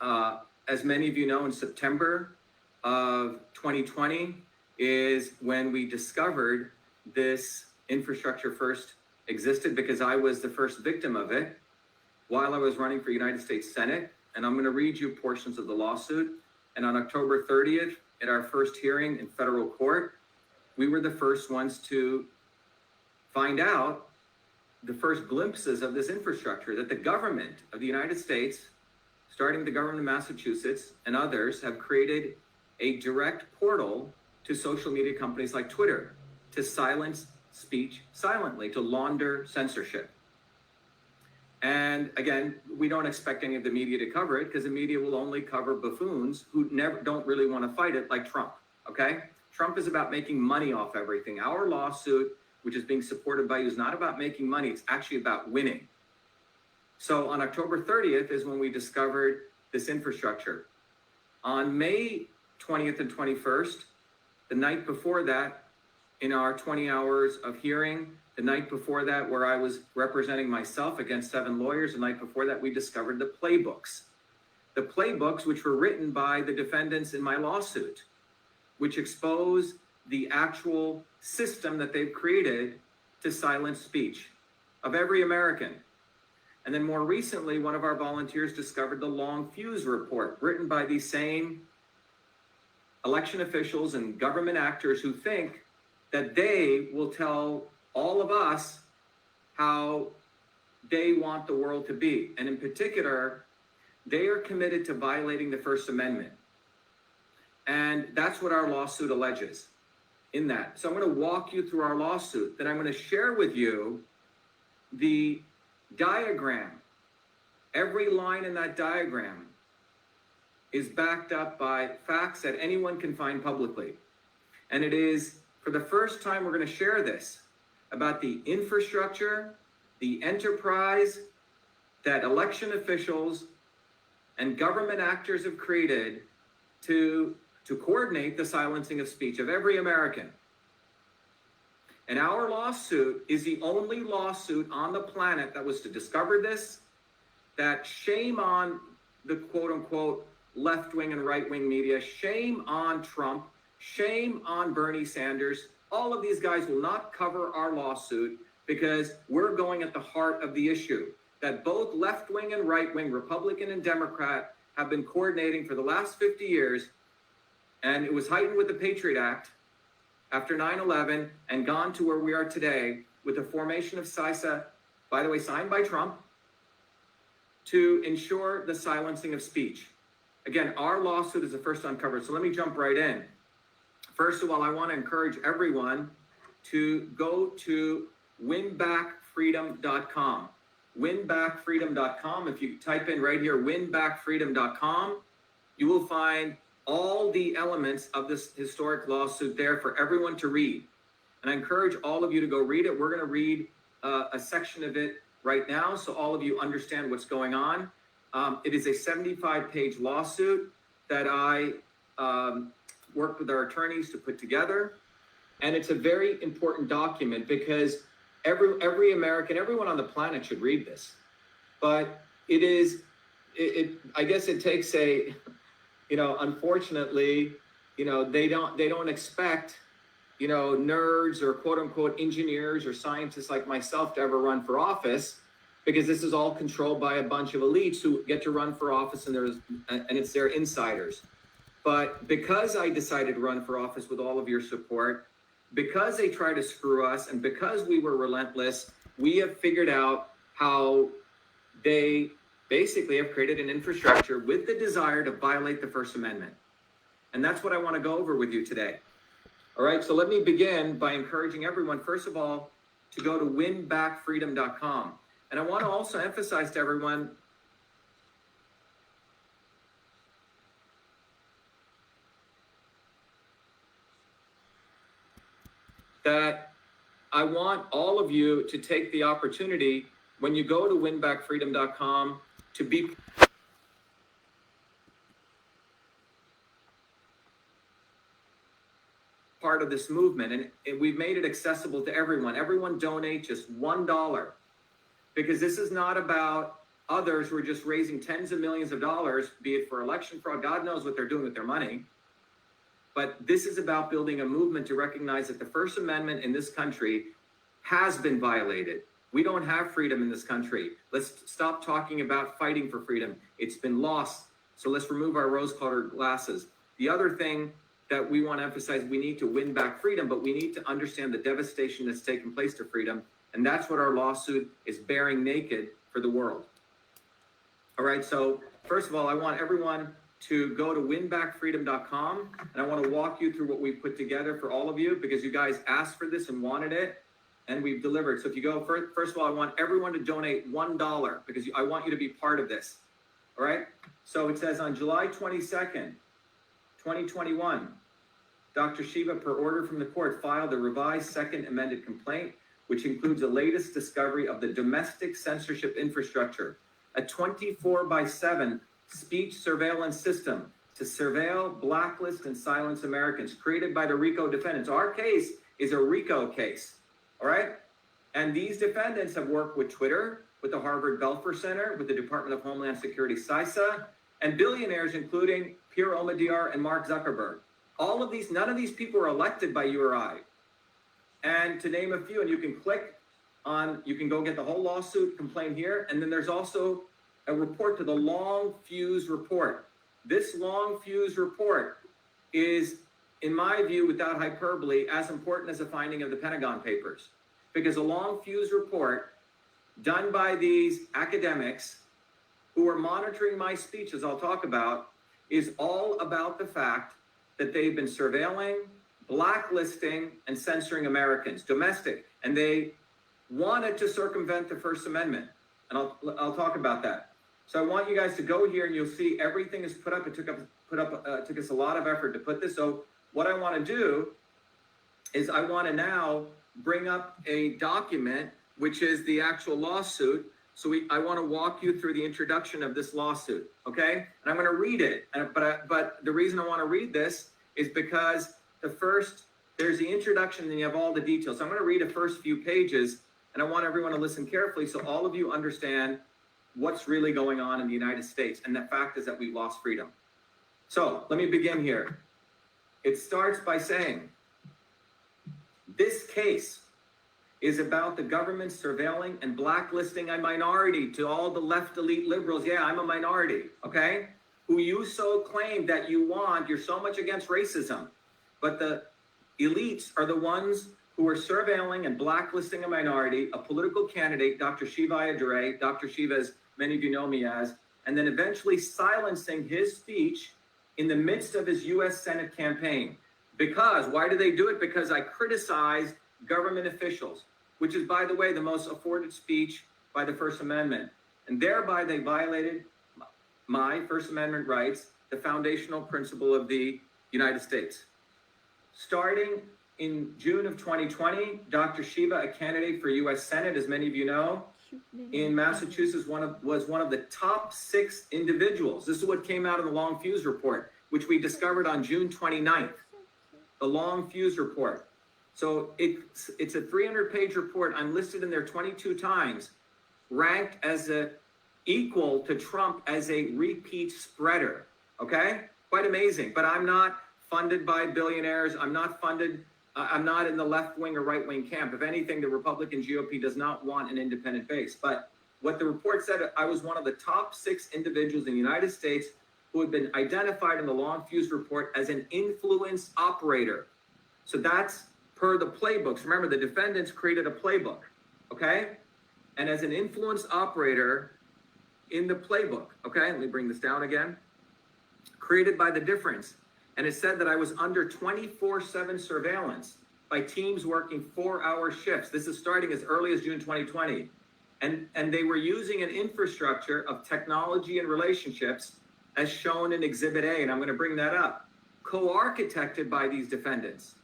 As many of you know, in September of 2020 is when we discovered this infrastructure first existed, because I was the first victim of it while I was running for United States Senate. And I'm going to read you portions of the lawsuit. And on October 30th, at our first hearing in federal court, we were the first ones to find out the first glimpses of this infrastructure that the government of the United States, starting the government of Massachusetts and others, have created a direct portal to social media companies like Twitter to silence speech silently, to launder censorship. And again, we don't expect any of the media to cover it, because the media will only cover buffoons who don't really want to fight it, like Trump, okay? Trump is about making money off everything. Our lawsuit, which is being supported by you, is not about making money, it's actually about winning. So on October 30th is when we discovered this infrastructure. On May 20th and 21st, the night before that, in our 20 hours of hearing, the night before that, where I was representing myself against 7 lawyers, the night before that, we discovered the playbooks. The playbooks, which were written by the defendants in my lawsuit, which expose the actual system that they've created to silence speech of every American. And then more recently, one of our volunteers discovered the Long Fuse report, written by these same election officials and government actors who think that they will tell all of us how they want the world to be. And in particular, they are committed to violating the First Amendment. And that's what our lawsuit alleges in that. So I'm going to walk you through our lawsuit. Then I'm going to share with you the diagram. Every line in that diagram is backed up by facts that anyone can find publicly. And it is, for the first time, we're going to share this about the infrastructure, the enterprise that election officials and government actors have created to coordinate the silencing of speech of every American. And our lawsuit is the only lawsuit on the planet that was to discover this, that shame on the quote unquote left-wing and right-wing media, shame on Trump, shame on Bernie Sanders. All of these guys will not cover our lawsuit because we're going at the heart of the issue that both left-wing and right-wing, Republican and Democrat, have been coordinating for the last 50 years. And it was heightened with the Patriot Act after 9/11 and gone to where we are today with the formation of CISA, by the way, signed by Trump, to ensure the silencing of speech. Again, our lawsuit is the first uncovered. So let me jump right in. First of all, I want to encourage everyone to go to winbackfreedom.com. Winbackfreedom.com. If you type in right here, winbackfreedom.com, you will find all the elements of this historic lawsuit there for everyone to read. And I encourage all of you to go read it. We're going to read a section of it right now so all of you understand what's going on. It is a 75-page lawsuit that I worked with our attorneys to put together. And it's a very important document because every American, everyone on the planet should read this. But it I guess it takes a, unfortunately, they don't expect, nerds or quote unquote engineers or scientists like myself to ever run for office, because this is all controlled by a bunch of elites who get to run for office and it's their insiders. But because I decided to run for office with all of your support, because they tried to screw us and because we were relentless, we have figured out how they basically have created an infrastructure with the desire to violate the First Amendment. And that's what I want to go over with you today. All right, so let me begin by encouraging everyone, first of all, to go to winbackfreedom.com. And I want to also emphasize to everyone that I want all of you to take the opportunity when you go to winbackfreedom.com to be part of this movement. And we've made it accessible to everyone. Everyone donate just $1, because this is not about others who are just raising tens of millions of dollars, be it for election fraud. God knows what they're doing with their money. But this is about building a movement to recognize that the First Amendment in this country has been violated. We don't have freedom in this country. Let's stop talking about fighting for freedom. It's been lost. So let's remove our rose-colored glasses. The other thing that we want to emphasize, we need to win back freedom, but we need to understand the devastation that's taken place to freedom. And that's what our lawsuit is bearing naked for the world. All right, so first of all, I want everyone to go to winbackfreedom.com, and I want to walk you through what we've put together for all of you, because you guys asked for this and wanted it, and we've delivered. So if you go, first of all, I want everyone to donate $1, because I want you to be part of this. All right, so it says on July 22nd, 2021, Dr. Shiva, per order from the court, filed a revised second amended complaint, which includes the latest discovery of the domestic censorship infrastructure, a 24/7 speech surveillance system to surveil, blacklist, and silence Americans, created by the RICO defendants. Our case is a RICO case, all right? And these defendants have worked with Twitter, with the Harvard Belfer Center, with the Department of Homeland Security, CISA, and billionaires, including Pierre Omidyar and Mark Zuckerberg. All of these, none of these people were elected by you or I. And to name a few, and you can click on, you can go get the whole lawsuit complaint here, and then there's also a report to the Long Fuse Report. This Long Fuse Report is in my view, without hyperbole, as important as the finding of the Pentagon Papers. Because a long fuse report done by these academics who are monitoring my speech, as I'll talk about, is all about the fact that they've been surveilling, blacklisting, and censoring Americans, domestic, and they wanted to circumvent the First Amendment. And I'll talk about that. So I want you guys to go here, and you'll see everything is put up. It took us a lot of effort to put this. So what I want to do is I want to now bring up a document, which is the actual lawsuit. So I want to walk you through the introduction of this lawsuit, okay? And I'm going to read it. But the reason I want to read this is because there's the introduction, and you have all the details. So I'm going to read the first few pages, and I want everyone to listen carefully so all of you understand what's really going on in the United States. And the fact is that we've lost freedom. So let me begin here. It starts by saying, this case is about the government surveilling and blacklisting a minority. To all the left elite liberals, yeah, I'm a minority, okay? Who you so claim that you're so much against racism. But the elites are the ones who are surveilling and blacklisting a minority, a political candidate, Dr. Shiva Ayyadurai, Dr. Shiva, as many of you know me as, and then eventually silencing his speech in the midst of his U.S. Senate campaign. Because, why do they do it? Because I criticized government officials, which is, by the way, the most afforded speech by the First Amendment. And thereby they violated my First Amendment rights, the foundational principle of the United States. Starting in June of 2020, Dr. Shiva, a candidate for U.S. Senate, as many of you know, in Massachusetts, was one of the top 6 individuals. This is what came out of the Long Fuse Report, which we discovered on June 29th. The Long Fuse Report. So it's a 300-page report. I'm listed in there 22 times, ranked as equal to Trump as a repeat spreader. Okay? Quite amazing. But I'm not funded by billionaires. I'm not in the left-wing or right-wing camp. If anything, the Republican GOP does not want an independent base. But what the report said, I was one of the top 6 individuals in the United States who had been identified in the Long Fuse Report as an influence operator. So that's per the playbooks. Remember, the defendants created a playbook, okay? And as an influence operator in the playbook, okay? Let me bring this down again. Created by the difference. And it said that I was under 24/7 surveillance by teams working 4-hour shifts. This is starting as early as June 2020. And they were using an infrastructure of technology and relationships as shown in Exhibit A, and I'm going to bring that up, co-architected by these defendants.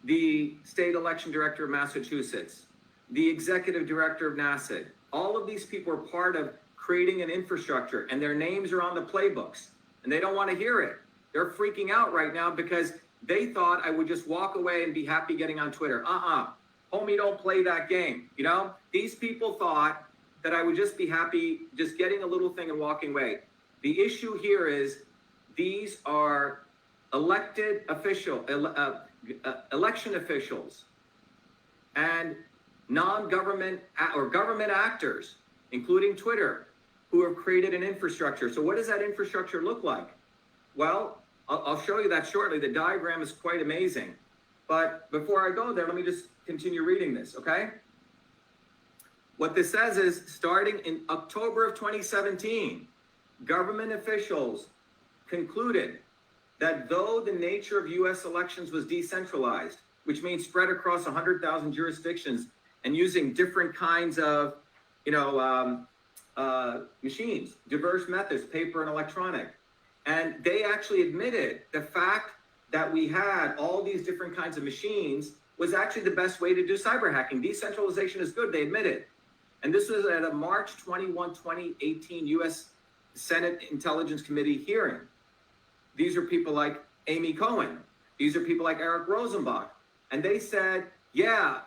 The state election director of Massachusetts, the executive director of NASA, all of these people are part of creating an infrastructure, and their names are on the playbooks, and they don't want to hear it. They're freaking out right now because they thought I would just walk away and be happy getting on Twitter. Homie, don't play that game. You know, these people thought that I would just be happy just getting a little thing and walking away. The issue here is these are election officials and non-government or government actors, including Twitter, who have created an infrastructure. So what does that infrastructure look like? Well, I'll show you that shortly. The diagram is quite amazing. But before I go there, let me just continue reading this, okay? What this says is, starting in October of 2017, government officials concluded that though the nature of U.S. elections was decentralized, which means spread across 100,000 jurisdictions and using different kinds of, machines, diverse methods, paper and electronic. And they actually admitted the fact that we had all these different kinds of machines was actually the best way to do cyber hacking. Decentralization is good, they admitted. And this was at a March 21, 2018 U.S. Senate Intelligence Committee hearing. These are people like Amy Cohen. These are people like Eric Rosenbach. And they said, yeah,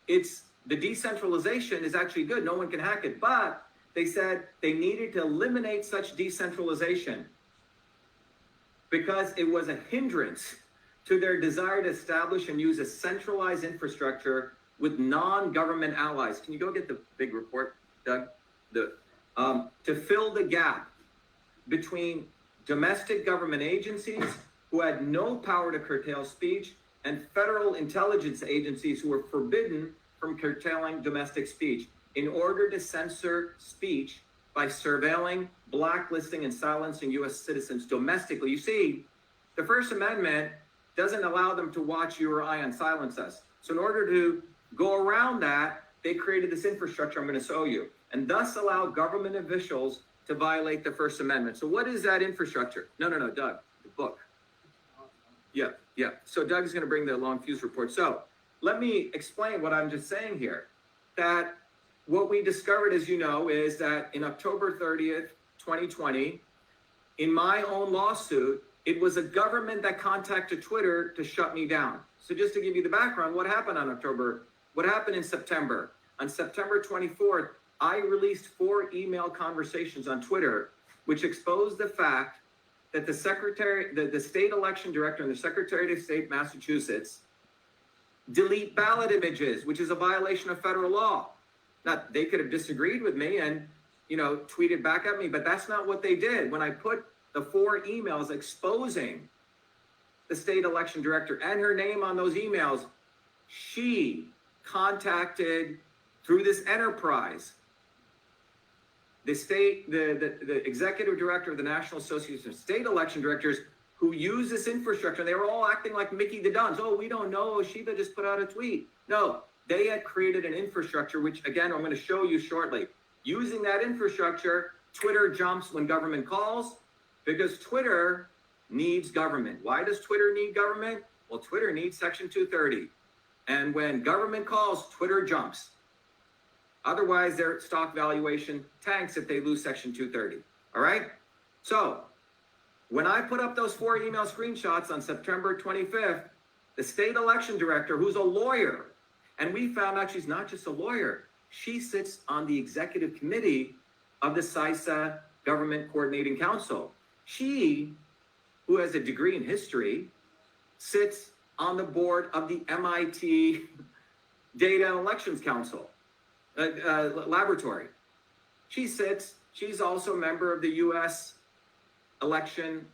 it's the decentralization is actually good. No one can hack it. But they said they needed to eliminate such decentralization because it was a hindrance to their desire to establish and use a centralized infrastructure with non-government allies. Can you go get the big report, Doug? To fill the gap between domestic government agencies who had no power to curtail speech, and federal intelligence agencies who were forbidden from curtailing domestic speech in order to censor speech by surveilling, blacklisting, and silencing U.S. citizens domestically. You see, the First Amendment doesn't allow them to watch you or I and silence us. So in order to go around that, they created this infrastructure I'm going to show you, and thus allow government officials to violate the First Amendment. So what is that infrastructure? No, Doug, the book. Yeah. So Doug's going to bring the long fuse report. So let me explain what I'm just saying here. That what we discovered, as you know, is that in October 30th, 2020, in my own lawsuit, it was a government that contacted Twitter to shut me down. So just to give you the background, what happened in September? On September 24th, I released 4 email conversations on Twitter, which exposed the fact that the state election director and the Secretary of State, Massachusetts, delete ballot images, which is a violation of federal law. Now, they could have disagreed with me and, tweeted back at me, but that's not what they did. When I put the 4 emails exposing the state election director and her name on those emails, she contacted, through this enterprise, the executive director of the National Association of State Election Directors, who use this infrastructure. They were all acting like Mickey the Duns. Oh, we don't know. Shiva just put out a tweet. No, they had created an infrastructure, which again, I'm going to show you shortly. Using that infrastructure, Twitter jumps when government calls, because Twitter needs government. Why does Twitter need government? Well, Twitter needs Section 230. And when government calls, Twitter jumps. Otherwise, their stock valuation tanks if they lose Section 230. All right? So, when I put up those 4 email screenshots on September 25th, the state election director, who's a lawyer, and we found out she's not just a lawyer, she sits on the executive committee of the CISA Government Coordinating Council. She, who has a degree in history, sits on the board of the MIT Data and Elections Council. Laboratory. She's also a member of the U.S. Election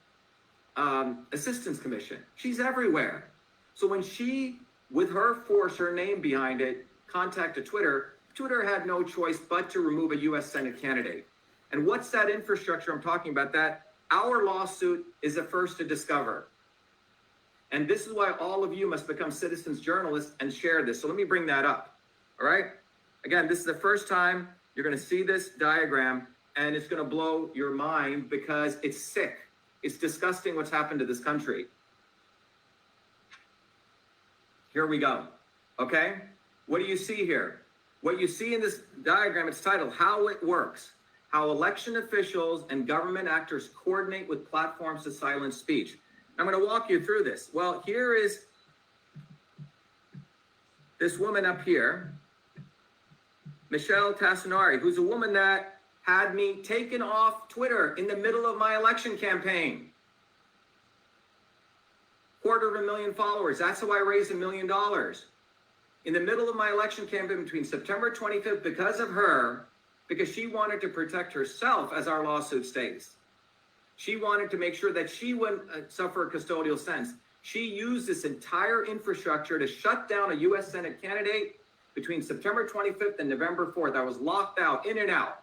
Assistance Commission. She's everywhere. So when she, with her force, her name behind it, contacted Twitter, Twitter had no choice but to remove a U.S. Senate candidate. And what's that infrastructure I'm talking about? That our lawsuit is the first to discover. And this is why all of you must become citizens journalists and share this. So let me bring that up. All right? Again, this is the first time you're going to see this diagram, and it's going to blow your mind because it's sick. It's disgusting what's happened to this country. Here we go. Okay? What do you see here? What you see in this diagram, it's titled How It Works. How election officials and government actors coordinate with platforms to silence speech. I'm going to walk you through this. Well, here is this woman up here, Michelle Tassinari, who's a woman that had me taken off Twitter in the middle of my election campaign. 250,000 followers. That's how I raised $1 million. In the middle of my election campaign between September 25th, because of her, because she wanted to protect herself, as our lawsuit states. She wanted to make sure that she wouldn't suffer a custodial sentence. She used this entire infrastructure to shut down a U.S. Senate candidate between September 25th and November 4th. I was locked out, in and out.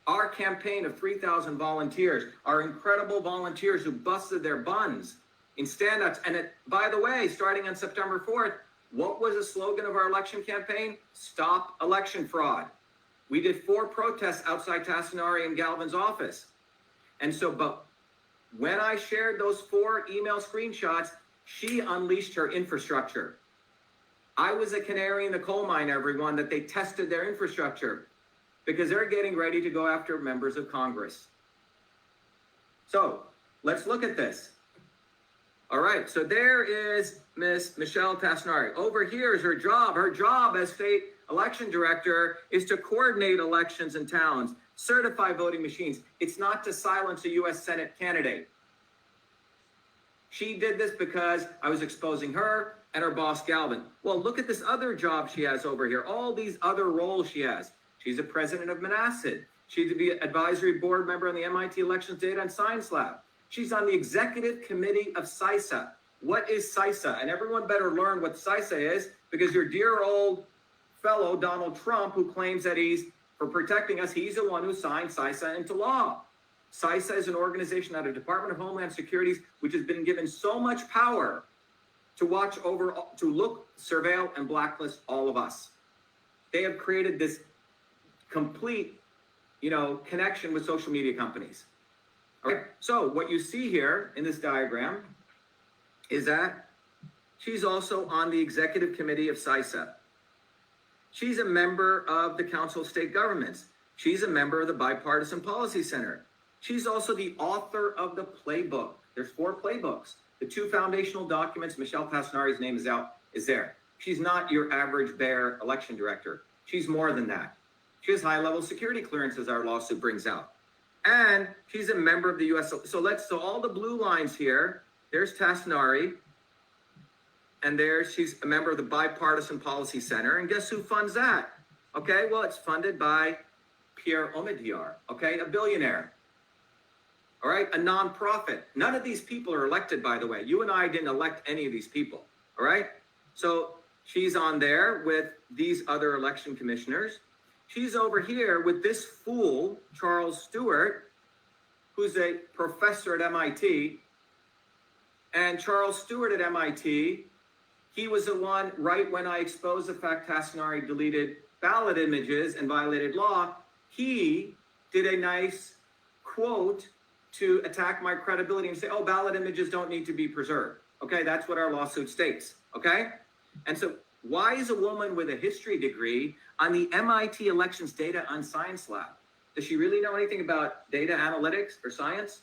Our campaign of 3,000 volunteers, our incredible volunteers who busted their buns in stand-ups. And by the way, starting on September 4th, what was the slogan of our election campaign? Stop election fraud. We did 4 protests outside Tassinari and Galvin's office. And so, but when I shared those 4 email screenshots, she unleashed her infrastructure. I was a canary in the coal mine, everyone, that they tested their infrastructure because they're getting ready to go after members of Congress. So let's look at this. All right, so there is Miss Michelle Tassinari. Over here is her job. Her job as state election director is to coordinate elections in towns, certify voting machines. It's not to silence a U.S. Senate candidate. She did this because I was exposing her and her boss, Galvin. Well, look at this other job she has over here, all these other roles she has. She's a president of Manasseh. She's the advisory board member on the MIT Elections Data and Science Lab. She's on the executive committee of CISA. What is CISA? And everyone better learn what CISA is, because your dear old fellow Donald Trump, who claims that he's for protecting us, he's the one who signed CISA into law. CISA is an organization out of Department of Homeland Security, which has been given so much power to watch over, to look, surveil, and blacklist all of us. They have created this complete, connection with social media companies. All right. So what you see here in this diagram is that she's also on the executive committee of CISA. She's a member of the Council of State Governments. She's a member of the Bipartisan Policy Center. She's also the author of the playbook. There's 4 playbooks. The 2 foundational documents, Michelle Passanari's name is there. She's not your average bear election director. She's more than that. She has high-level security clearance, as our lawsuit brings out. And she's a member of the U.S. So all the blue lines here, there's Tassinari, and she's a member of the Bipartisan Policy Center. And guess who funds that? Okay, well, it's funded by Pierre Omidyar, okay, a billionaire. All right, a nonprofit. None of these people are elected, by the way. You and I didn't elect any of these people, all right? So she's on there with these other election commissioners. She's over here with this fool, Charles Stewart, who's a professor at MIT. And Charles Stewart at MIT, he was the one, right when I exposed the fact Tassinari deleted ballot images and violated law, he did a nice quote to attack my credibility and say, oh, ballot images don't need to be preserved. Okay, that's what our lawsuit states, okay? And so why is a woman with a history degree on the MIT Elections Data on Science Lab? Does she really know anything about data analytics or science?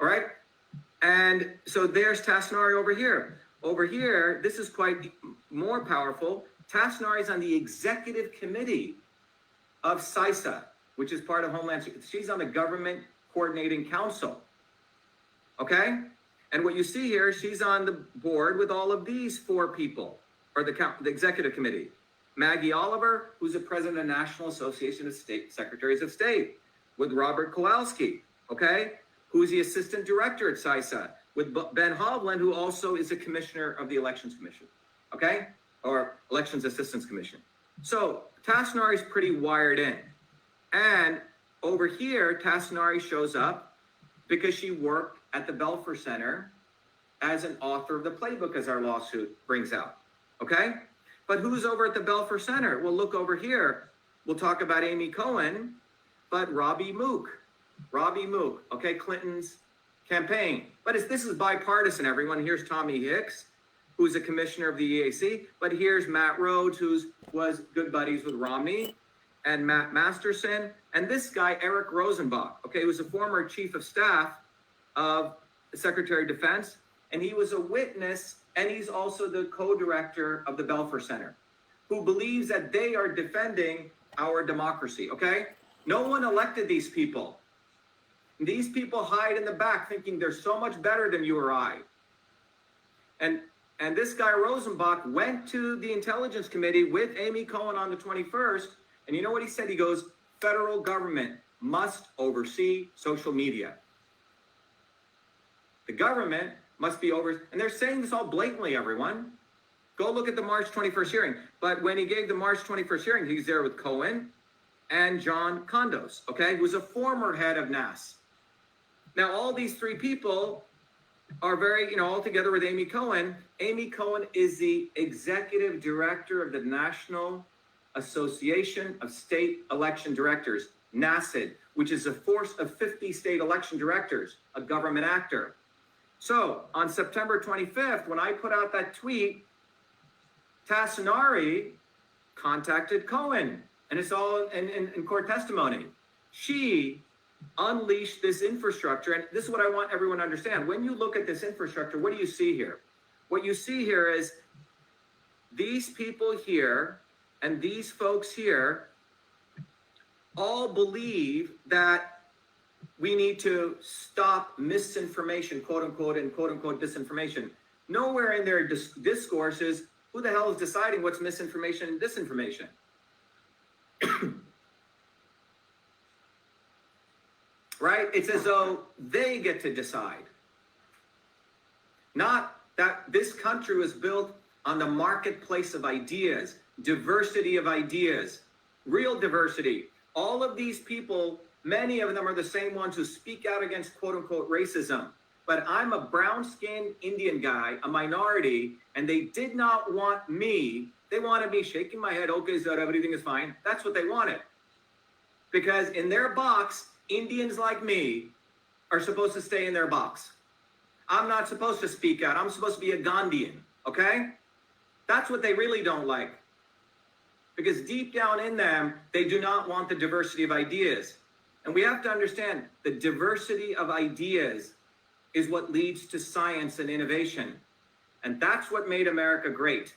All right, and so there's Tassinari over here. Over here, this is quite more powerful. Tassinari is on the executive committee of CISA, which is part of Homeland Security. She's on the Government Coordinating Council, okay? And what you see here, she's on the board with all of these 4 people, or the executive committee. Maggie Oliver, who's the president of the National Association of State Secretaries of State, with Robert Kowalski, okay? Who's the assistant director at CISA, with Ben Hovland, who also is a commissioner of the Elections Commission, okay? Or Elections Assistance Commission. So Tassinari's pretty wired in. And over here, Tassinari shows up because she worked at the Belfer Center as an author of the playbook, as our lawsuit brings out, okay? But who's over at the Belfer Center? Well, look over here. We'll talk about Amy Cohen, but Robbie Mook, okay, Clinton's campaign. But this is bipartisan, everyone. Here's Tommy Hicks, who's a commissioner of the EAC, but here's Matt Rhodes, who was good buddies with Romney, and Matt Masterson, and this guy, Eric Rosenbach, okay, who was a former chief of staff of the Secretary of Defense, and he was a witness, and he's also the co-director of the Belfer Center, who believes that they are defending our democracy, okay? No one elected these people. These people hide in the back thinking they're so much better than you or I. And this guy Rosenbach went to the Intelligence Committee with Amy Cohen on the 21st, and you know what he said? He goes, federal government must oversee social media. The government must be over, and they're saying this all blatantly, everyone. Go look at the March 21st hearing. But when he gave the March 21st hearing, he's there with Cohen and John Kondos, okay, who's a former head of NAS. Now, all these 3 people are very, all together with Amy Cohen. Amy Cohen is the executive director of the National Association of State Election Directors, NASID, which is a force of 50 state election directors, a government actor. So on September 25th, when I put out that tweet, Tassinari contacted Cohen, and it's all in court testimony. She unleashed this infrastructure, and this is what I want everyone to understand. When you look at this infrastructure, what do you see here? What you see here is these people here and these folks here all believe that we need to stop misinformation, quote unquote, and quote unquote disinformation. Nowhere in their discourse is who the hell is deciding what's misinformation and disinformation. right? It's as though they get to decide. Not that this country was built on the marketplace of ideas, diversity of ideas, real diversity. All of these people, many of them are the same ones who speak out against quote unquote racism. But I'm a brown-skinned Indian guy, a minority, and they did not want me. They wanted me shaking my head, okay, sir, everything is fine. That's what they wanted. Because in their box, Indians like me are supposed to stay in their box. I'm not supposed to speak out. I'm supposed to be a Gandhian, okay? That's what they really don't like. Because deep down in them, they do not want the diversity of ideas. And we have to understand the diversity of ideas is what leads to science and innovation. And that's what made America great.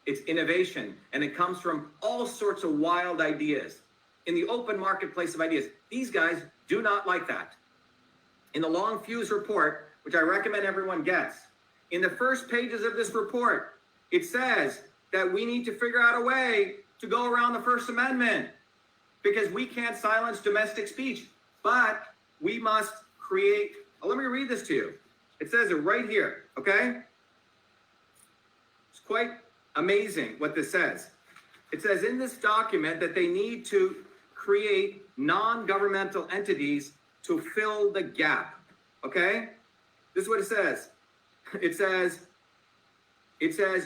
It's innovation, and it comes from all sorts of wild ideas in the open marketplace of ideas. These guys do not like that. In the Long Fuse report, which I recommend everyone gets, in the first pages of this report, it says that we need to figure out a way to go around the First Amendment because we can't silence domestic speech, but we must create. Let me read this to you. It says it right here, okay? It's quite amazing what this says. It says in this document that they need to create non-governmental entities to fill the gap, okay? This is what it says. It says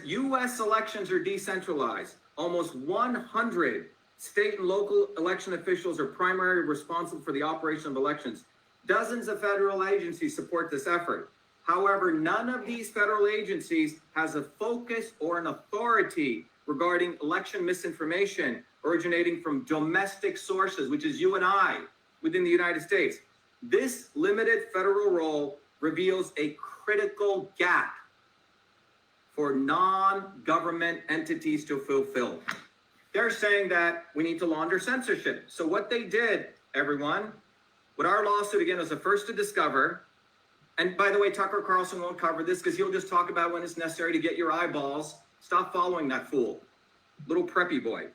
U.S. elections are decentralized. Almost 100 state and local election officials are primarily responsible for the operation of elections. Dozens of federal agencies support this effort. However, none of these federal agencies has a focus or an authority regarding election misinformation originating from domestic sources, which is you and I within the United States. This limited federal role reveals a critical gap for non-government entities to fulfill. They're saying that we need to launder censorship. So what they did, everyone, what our lawsuit, again, was the first to discover, and by the way, Tucker Carlson won't cover this because he'll just talk about when it's necessary to get your eyeballs. Stop following that fool, little preppy boy.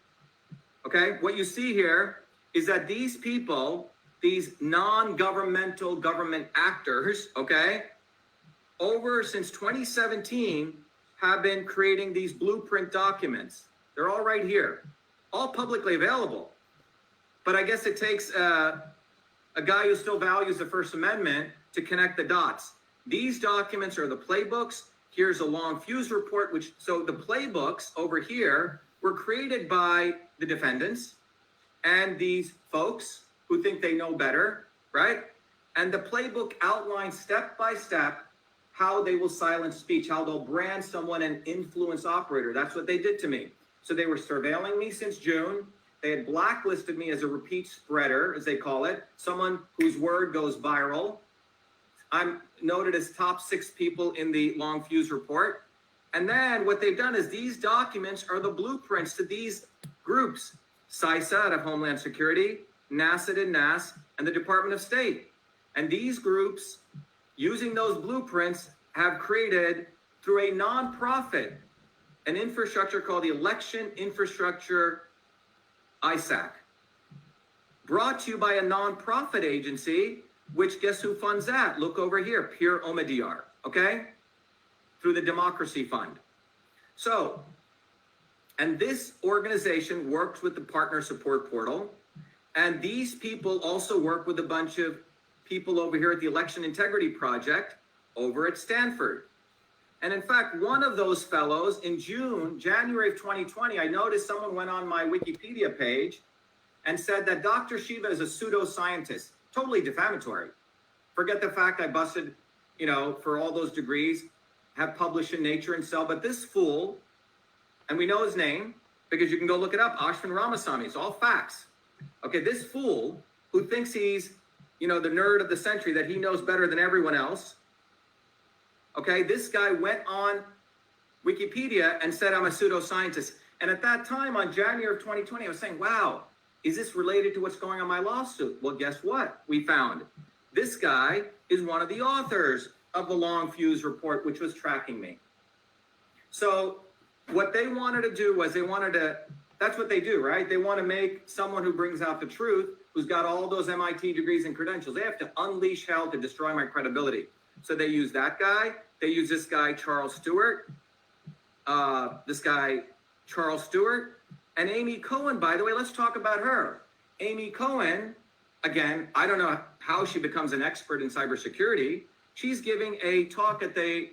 Okay, what you see here is that these people, these non-governmental government actors, okay, since 2017, have been creating these blueprint documents. They're all right here, all publicly available. But I guess it takes a guy who still values the First Amendment to connect the dots. These documents are the playbooks. Here's a Long Fuse report, so the playbooks over here were created by the defendants and these folks who think they know better, right? And the playbook outlines step by step how they will silence speech, how they'll brand someone an influence operator. That's what they did to me. So they were surveilling me since June. They had blacklisted me as a repeat spreader, as they call it, someone whose word goes viral. I'm noted as top 6 people in the Long Fuse report. And then what they've done is these documents are the blueprints to these groups, CISA out of Homeland Security, NASA and NAS, and the Department of State. And these groups, using those blueprints, have created, through a nonprofit, an infrastructure called the Election Infrastructure ISAC, brought to you by a nonprofit agency, which guess who funds that? Look over here, Pure Omidyar, okay? Through the Democracy Fund. So, and this organization works with the Partner Support Portal, and these people also work with a bunch of people over here at the Election Integrity Project over at Stanford. And in fact, one of those fellows in January of 2020, I noticed someone went on my Wikipedia page and said that Dr. Shiva is a pseudoscientist. Totally defamatory. Forget the fact I busted, for all those degrees, have published in Nature and Cell, but this fool, and we know his name because you can go look it up, Ashwin Ramaswamy, it's all facts. Okay, this fool who thinks he's, the nerd of the century, that he knows better than everyone else. Okay, this guy went on Wikipedia and said I'm a pseudoscientist. And at that time, on January of 2020, I was saying, wow, is this related to what's going on in my lawsuit? Well, guess what? We found this guy is one of the authors of the Long Fuse report, which was tracking me. So what they wanted to do was that's what they do, right? They want to make someone who brings out the truth who's got all those MIT degrees and credentials. They have to unleash hell to destroy my credibility. So they use that guy. They use this guy, Charles Stewart. And Amy Cohen, by the way, let's talk about her. Amy Cohen, again, I don't know how she becomes an expert in cybersecurity. She's giving a talk at the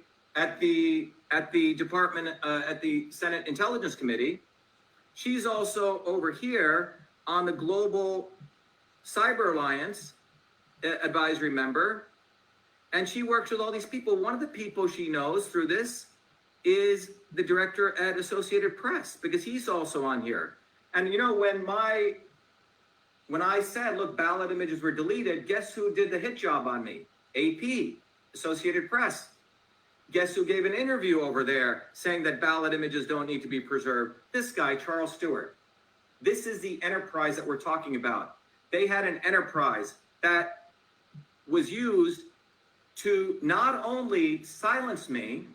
Senate Intelligence Committee. She's also over here on the Global Cyber Alliance advisory member, and she works with all these people. One of the people she knows through this is the director at Associated Press, because he's also on here. And you know, when I said, look, ballot images were deleted, guess who did the hit job on me? AP, Associated Press. Guess who gave an interview over there saying that ballot images don't need to be preserved? This guy, Charles Stewart. This is the enterprise that we're talking about. They had an enterprise that was used to not only silence me,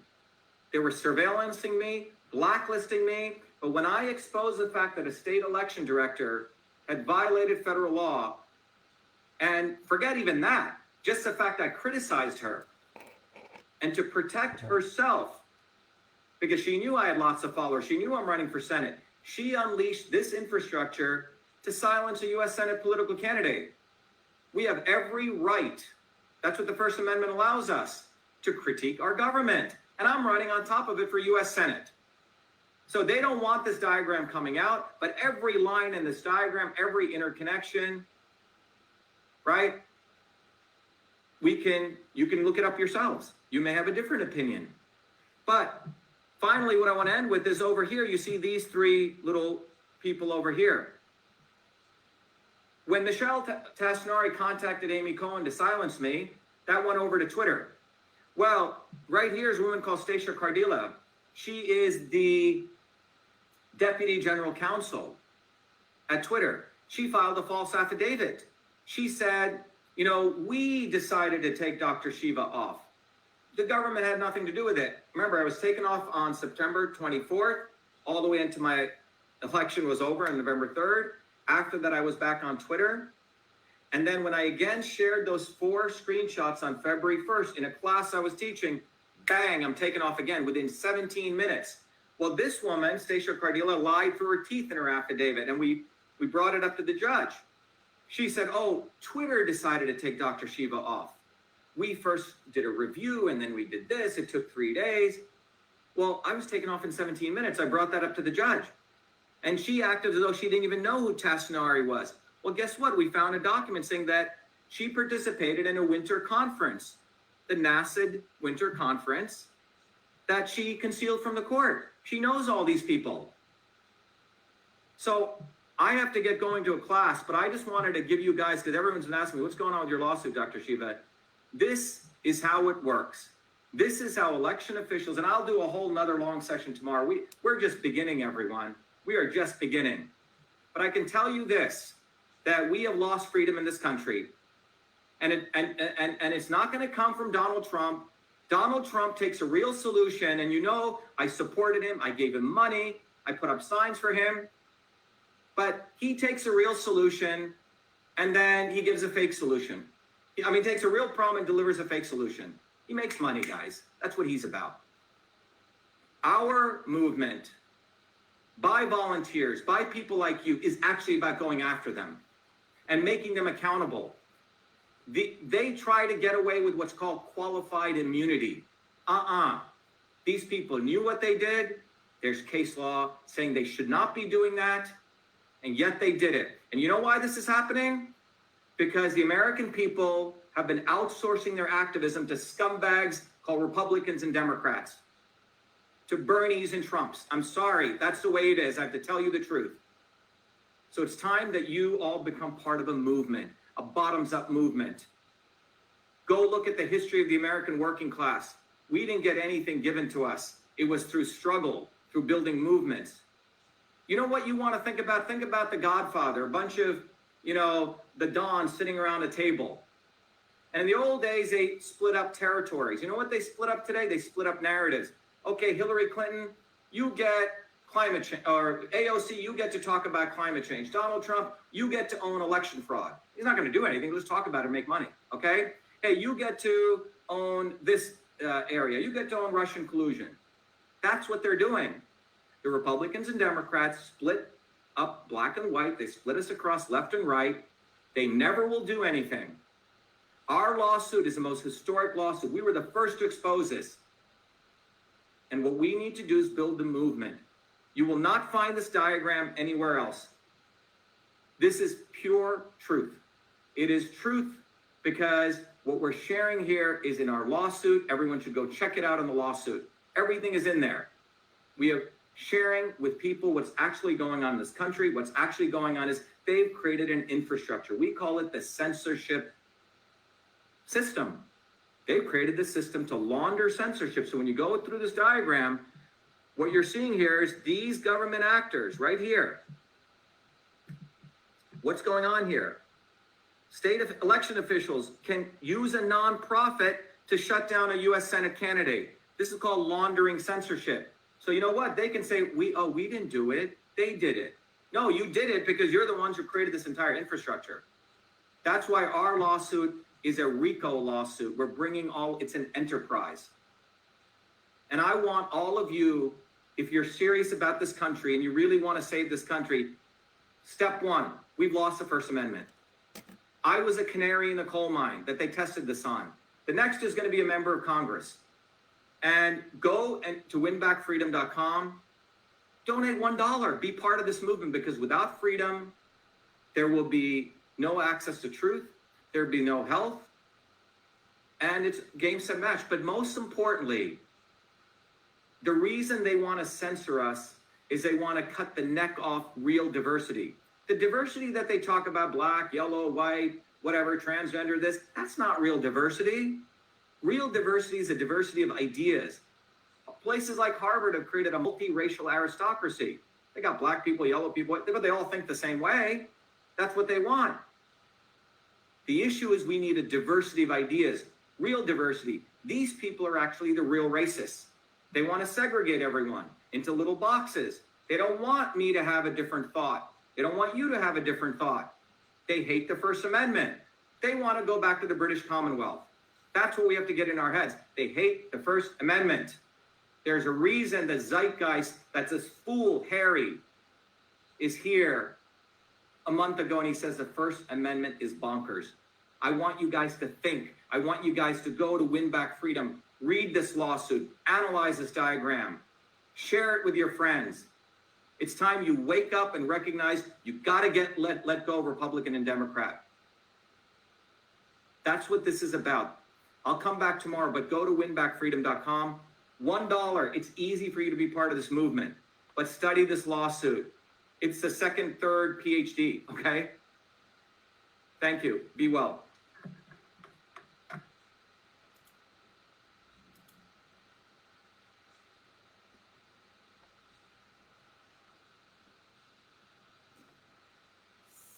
they were surveillancing me, blacklisting me, but when I exposed the fact that a state election director had violated federal law, and forget even that, just the fact I criticized her, and to protect herself, because she knew I had lots of followers, she knew I'm running for Senate, she unleashed this infrastructure to silence a U.S. Senate political candidate. We have every right, that's what the First Amendment allows us, to critique our government. And I'm running on top of it for U.S. Senate. So they don't want this diagram coming out, but every line in this diagram, every interconnection, right? You can look it up yourselves. You may have a different opinion. But finally, what I want to end with is over here, you see these three little people over here. When Michelle Tasnari contacted Amy Cohen to silence me, that went over to Twitter. Well, right here is a woman called Stacia Cardilla. She is the deputy general counsel at Twitter. She filed a false affidavit. She said, you know, we decided to take Dr. Shiva off. The government had nothing to do with it. Remember, I was taken off on September 24th, all the way into my election was over on November 3rd. After that, I was back on Twitter. And then when I again shared those 4 screenshots on February 1st in a class I was teaching, bang, I'm taken off again within 17 minutes. Well, this woman, Stacia Cardilla, lied through her teeth in her affidavit, and we brought it up to the judge. She said, oh, Twitter decided to take Dr. Shiva off. We first did a review, and then we did this. It took 3 days. Well, I was taken off in 17 minutes. I brought that up to the judge. And she acted as though she didn't even know who Tasnari was. Well, guess what? We found a document saying that she participated in a winter conference, the NACID winter conference, that she concealed from the court. She knows all these people. So I have to get going to a class, but I just wanted to give you guys, because everyone's been asking me, what's going on with your lawsuit, Dr. Shiva? This is how it works. This is how election officials, and I'll do a whole nother long session tomorrow. We're just beginning, everyone. We are just beginning. But I can tell you this, that we have lost freedom in this country. And it's not going to come from Donald Trump. Donald Trump takes a real solution, and you know, I supported him, I gave him money, I put up signs for him, but he takes a real solution and then he gives a fake solution. I mean, takes a real problem and delivers a fake solution. He makes money, guys. That's what he's about. Our movement, by volunteers, by people like you, is actually about going after them and making them accountable. They try to get away with what's called qualified immunity. These people knew what they did. There's case law saying they should not be doing that, and yet they did it. And you know why this is happening? Because the American people have been outsourcing their activism to scumbags called Republicans and Democrats, to Bernies and Trumps. I'm sorry, that's the way it is. I have to tell you the truth. So it's time that you all become part of a movement, a bottoms-up movement. Go look at the history of the American working class. We didn't get anything given to us. It was through struggle, through building movements. You know what you want to think about? Think about The Godfather, a bunch of, the Dons sitting around a table. And in the old days, they split up territories. You know what they split up today? They split up narratives. Okay, Hillary Clinton, you get climate change, or AOC, you get to talk about climate change. Donald Trump, you get to own election fraud. He's not going to do anything. Let's talk about it and make money, okay? Hey, you get to own this area. You get to own Russian collusion. That's what they're doing. The Republicans and Democrats split up black and white. They split us across left and right. They never will do anything. Our lawsuit is the most historic lawsuit. We were the first to expose this. And what we need to do is build the movement. You will not find this diagram anywhere else. This is pure truth. It is truth because what we're sharing here is in our lawsuit. Everyone should go check it out in the lawsuit. Everything is in there. We are sharing with people what's actually going on in this country. What's actually going on is they've created an infrastructure. We call it the censorship system. They've created this system to launder censorship. So when you go through this diagram, what you're seeing here is these government actors right here. What's going on here? State election officials can use a nonprofit to shut down a U.S. Senate candidate. This is called laundering censorship. So you know what? They can say, we didn't do it. They did it. No, you did it because you're the ones who created this entire infrastructure. That's why our lawsuit is a RICO lawsuit. We're bringing it's an enterprise. And I want all of you, if you're serious about this country and you really want to save this country, step one, we've lost the First Amendment. I was a canary in the coal mine that they tested this on. The next is going to be a member of Congress. And go to winbackfreedom.com, donate $1, be part of this movement, because without freedom, there will be no access to truth, there'd be no health, and it's game, set, match. But most importantly, the reason they want to censor us is they want to cut the neck off real diversity. The diversity that they talk about, black, yellow, white, whatever, transgender, that's not real diversity. Real diversity is a diversity of ideas. Places like Harvard have created a multiracial aristocracy. They got black people, yellow people, but they all think the same way. That's what they want. The issue is we need a diversity of ideas, real diversity. These people are actually the real racists. They want to segregate everyone into little boxes. They don't want me to have a different thought. They don't want you to have a different thought. They hate the First Amendment. They want to go back to the British Commonwealth. That's what we have to get in our heads. They hate the First Amendment. There's a reason the zeitgeist, that's this fool, Harry, is here a month ago and he says the First Amendment is bonkers. I want you guys to think. I want you guys to go to Win Back Freedom, read this lawsuit, analyze this diagram, share it with your friends. It's time you wake up and recognize you got to let go of Republican and Democrat. That's what this is about. I'll come back tomorrow, but go to winbackfreedom.com. $1. It's easy for you to be part of this movement, but study this lawsuit. It's the second, third PhD, okay? Thank you. Be well.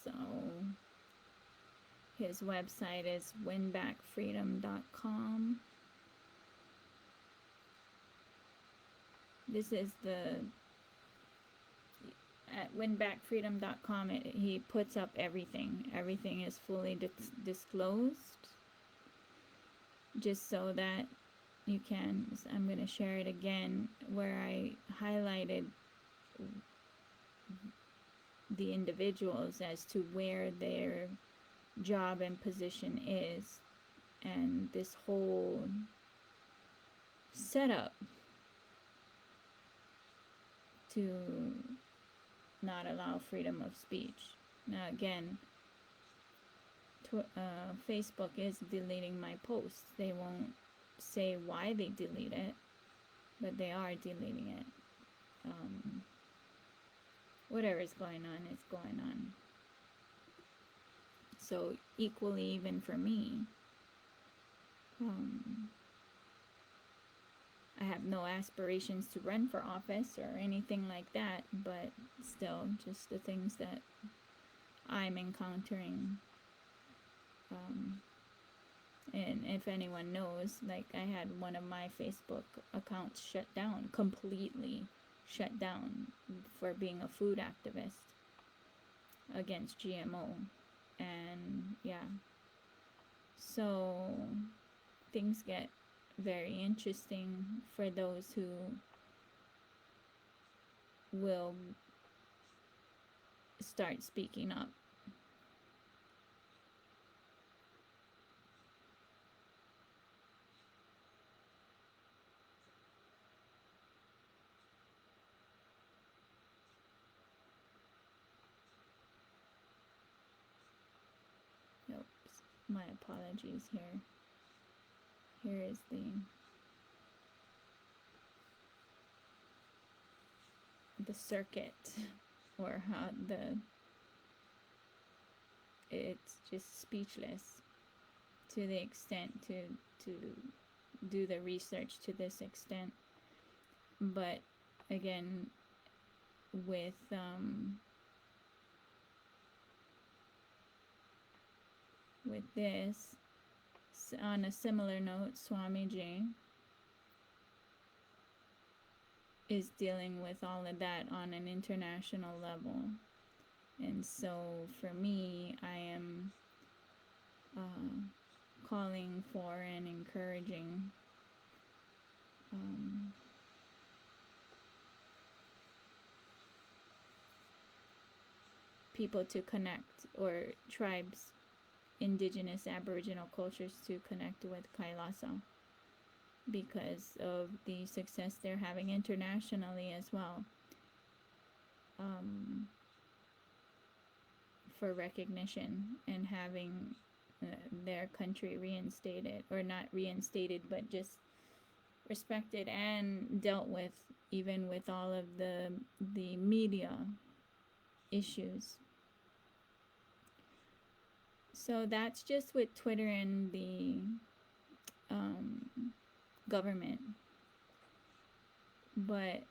So his website is winbackfreedom.com. This is at winbackfreedom.com, he puts up everything. Everything is fully disclosed, just so that you can, I'm going to share it again, where I highlighted the individuals as to where their job and position is, and this whole setup to not allow freedom of speech. Now again, Facebook is deleting my posts. They won't say why they delete it, but they are deleting it. Whatever is going on is going on. So equally, even for me, I have no aspirations to run for office or anything like that, but still, just the things that I'm encountering. And if anyone knows, like, I had one of my Facebook accounts shut down, completely shut down for being a food activist against GMO. And yeah, so things get very interesting for those who will start speaking up. Oops, my apologies here. Here is the circuit, or how it's just speechless to the extent to do the research to this extent. But again, with this, on a similar note, Swamiji is dealing with all of that on an international level. And so for me, I am calling for and encouraging people to connect, or tribes, indigenous Aboriginal cultures to connect with Kailasa, because of the success they're having internationally as well, for recognition and having their country reinstated, or not reinstated, but just respected and dealt with, even with all of the media issues. So that's just with Twitter and the government. But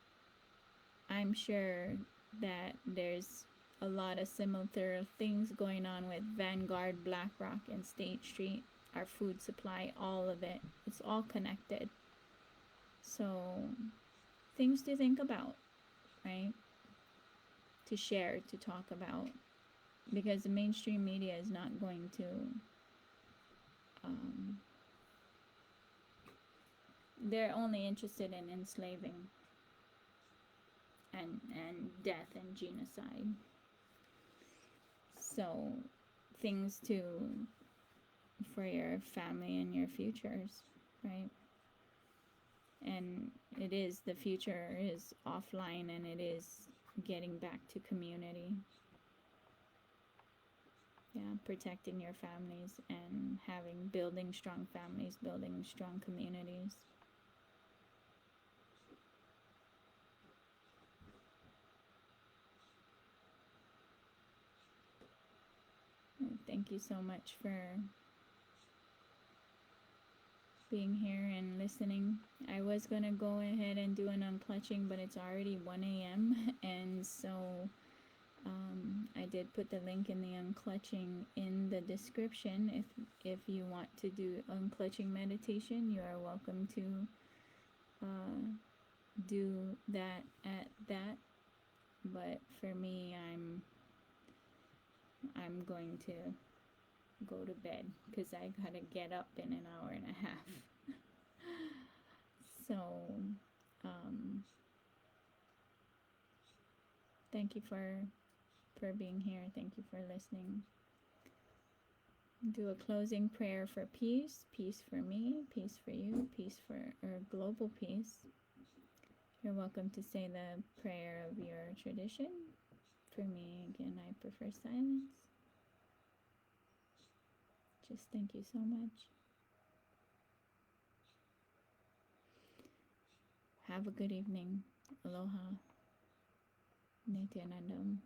I'm sure that there's a lot of similar things going on with Vanguard, BlackRock, and State Street, our food supply, all of it. It's all connected. So things to think about, right? To share, to talk about. Because the mainstream media is not going to they're only interested in enslaving and death and genocide. So things for your family and your futures, right? And the future is offline, and it is getting back to community. Yeah, protecting your families and building strong families, building strong communities. Thank you so much for being here and listening. I was going to go ahead and do an unclutching, but it's already 1 a.m. And so I did put the link in the unclutching in the description. If you want to do unclutching meditation, you are welcome to do that at that. But for me, I'm going to go to bed because I gotta get up in an hour and a half. So thank you for being here. Thank you for listening. Do a closing prayer for peace. Peace for me, peace for you, peace for global peace. You're welcome to say the prayer of your tradition. For me, again, I prefer silence. Just thank you so much. Have a good evening. Aloha. Nityanandam.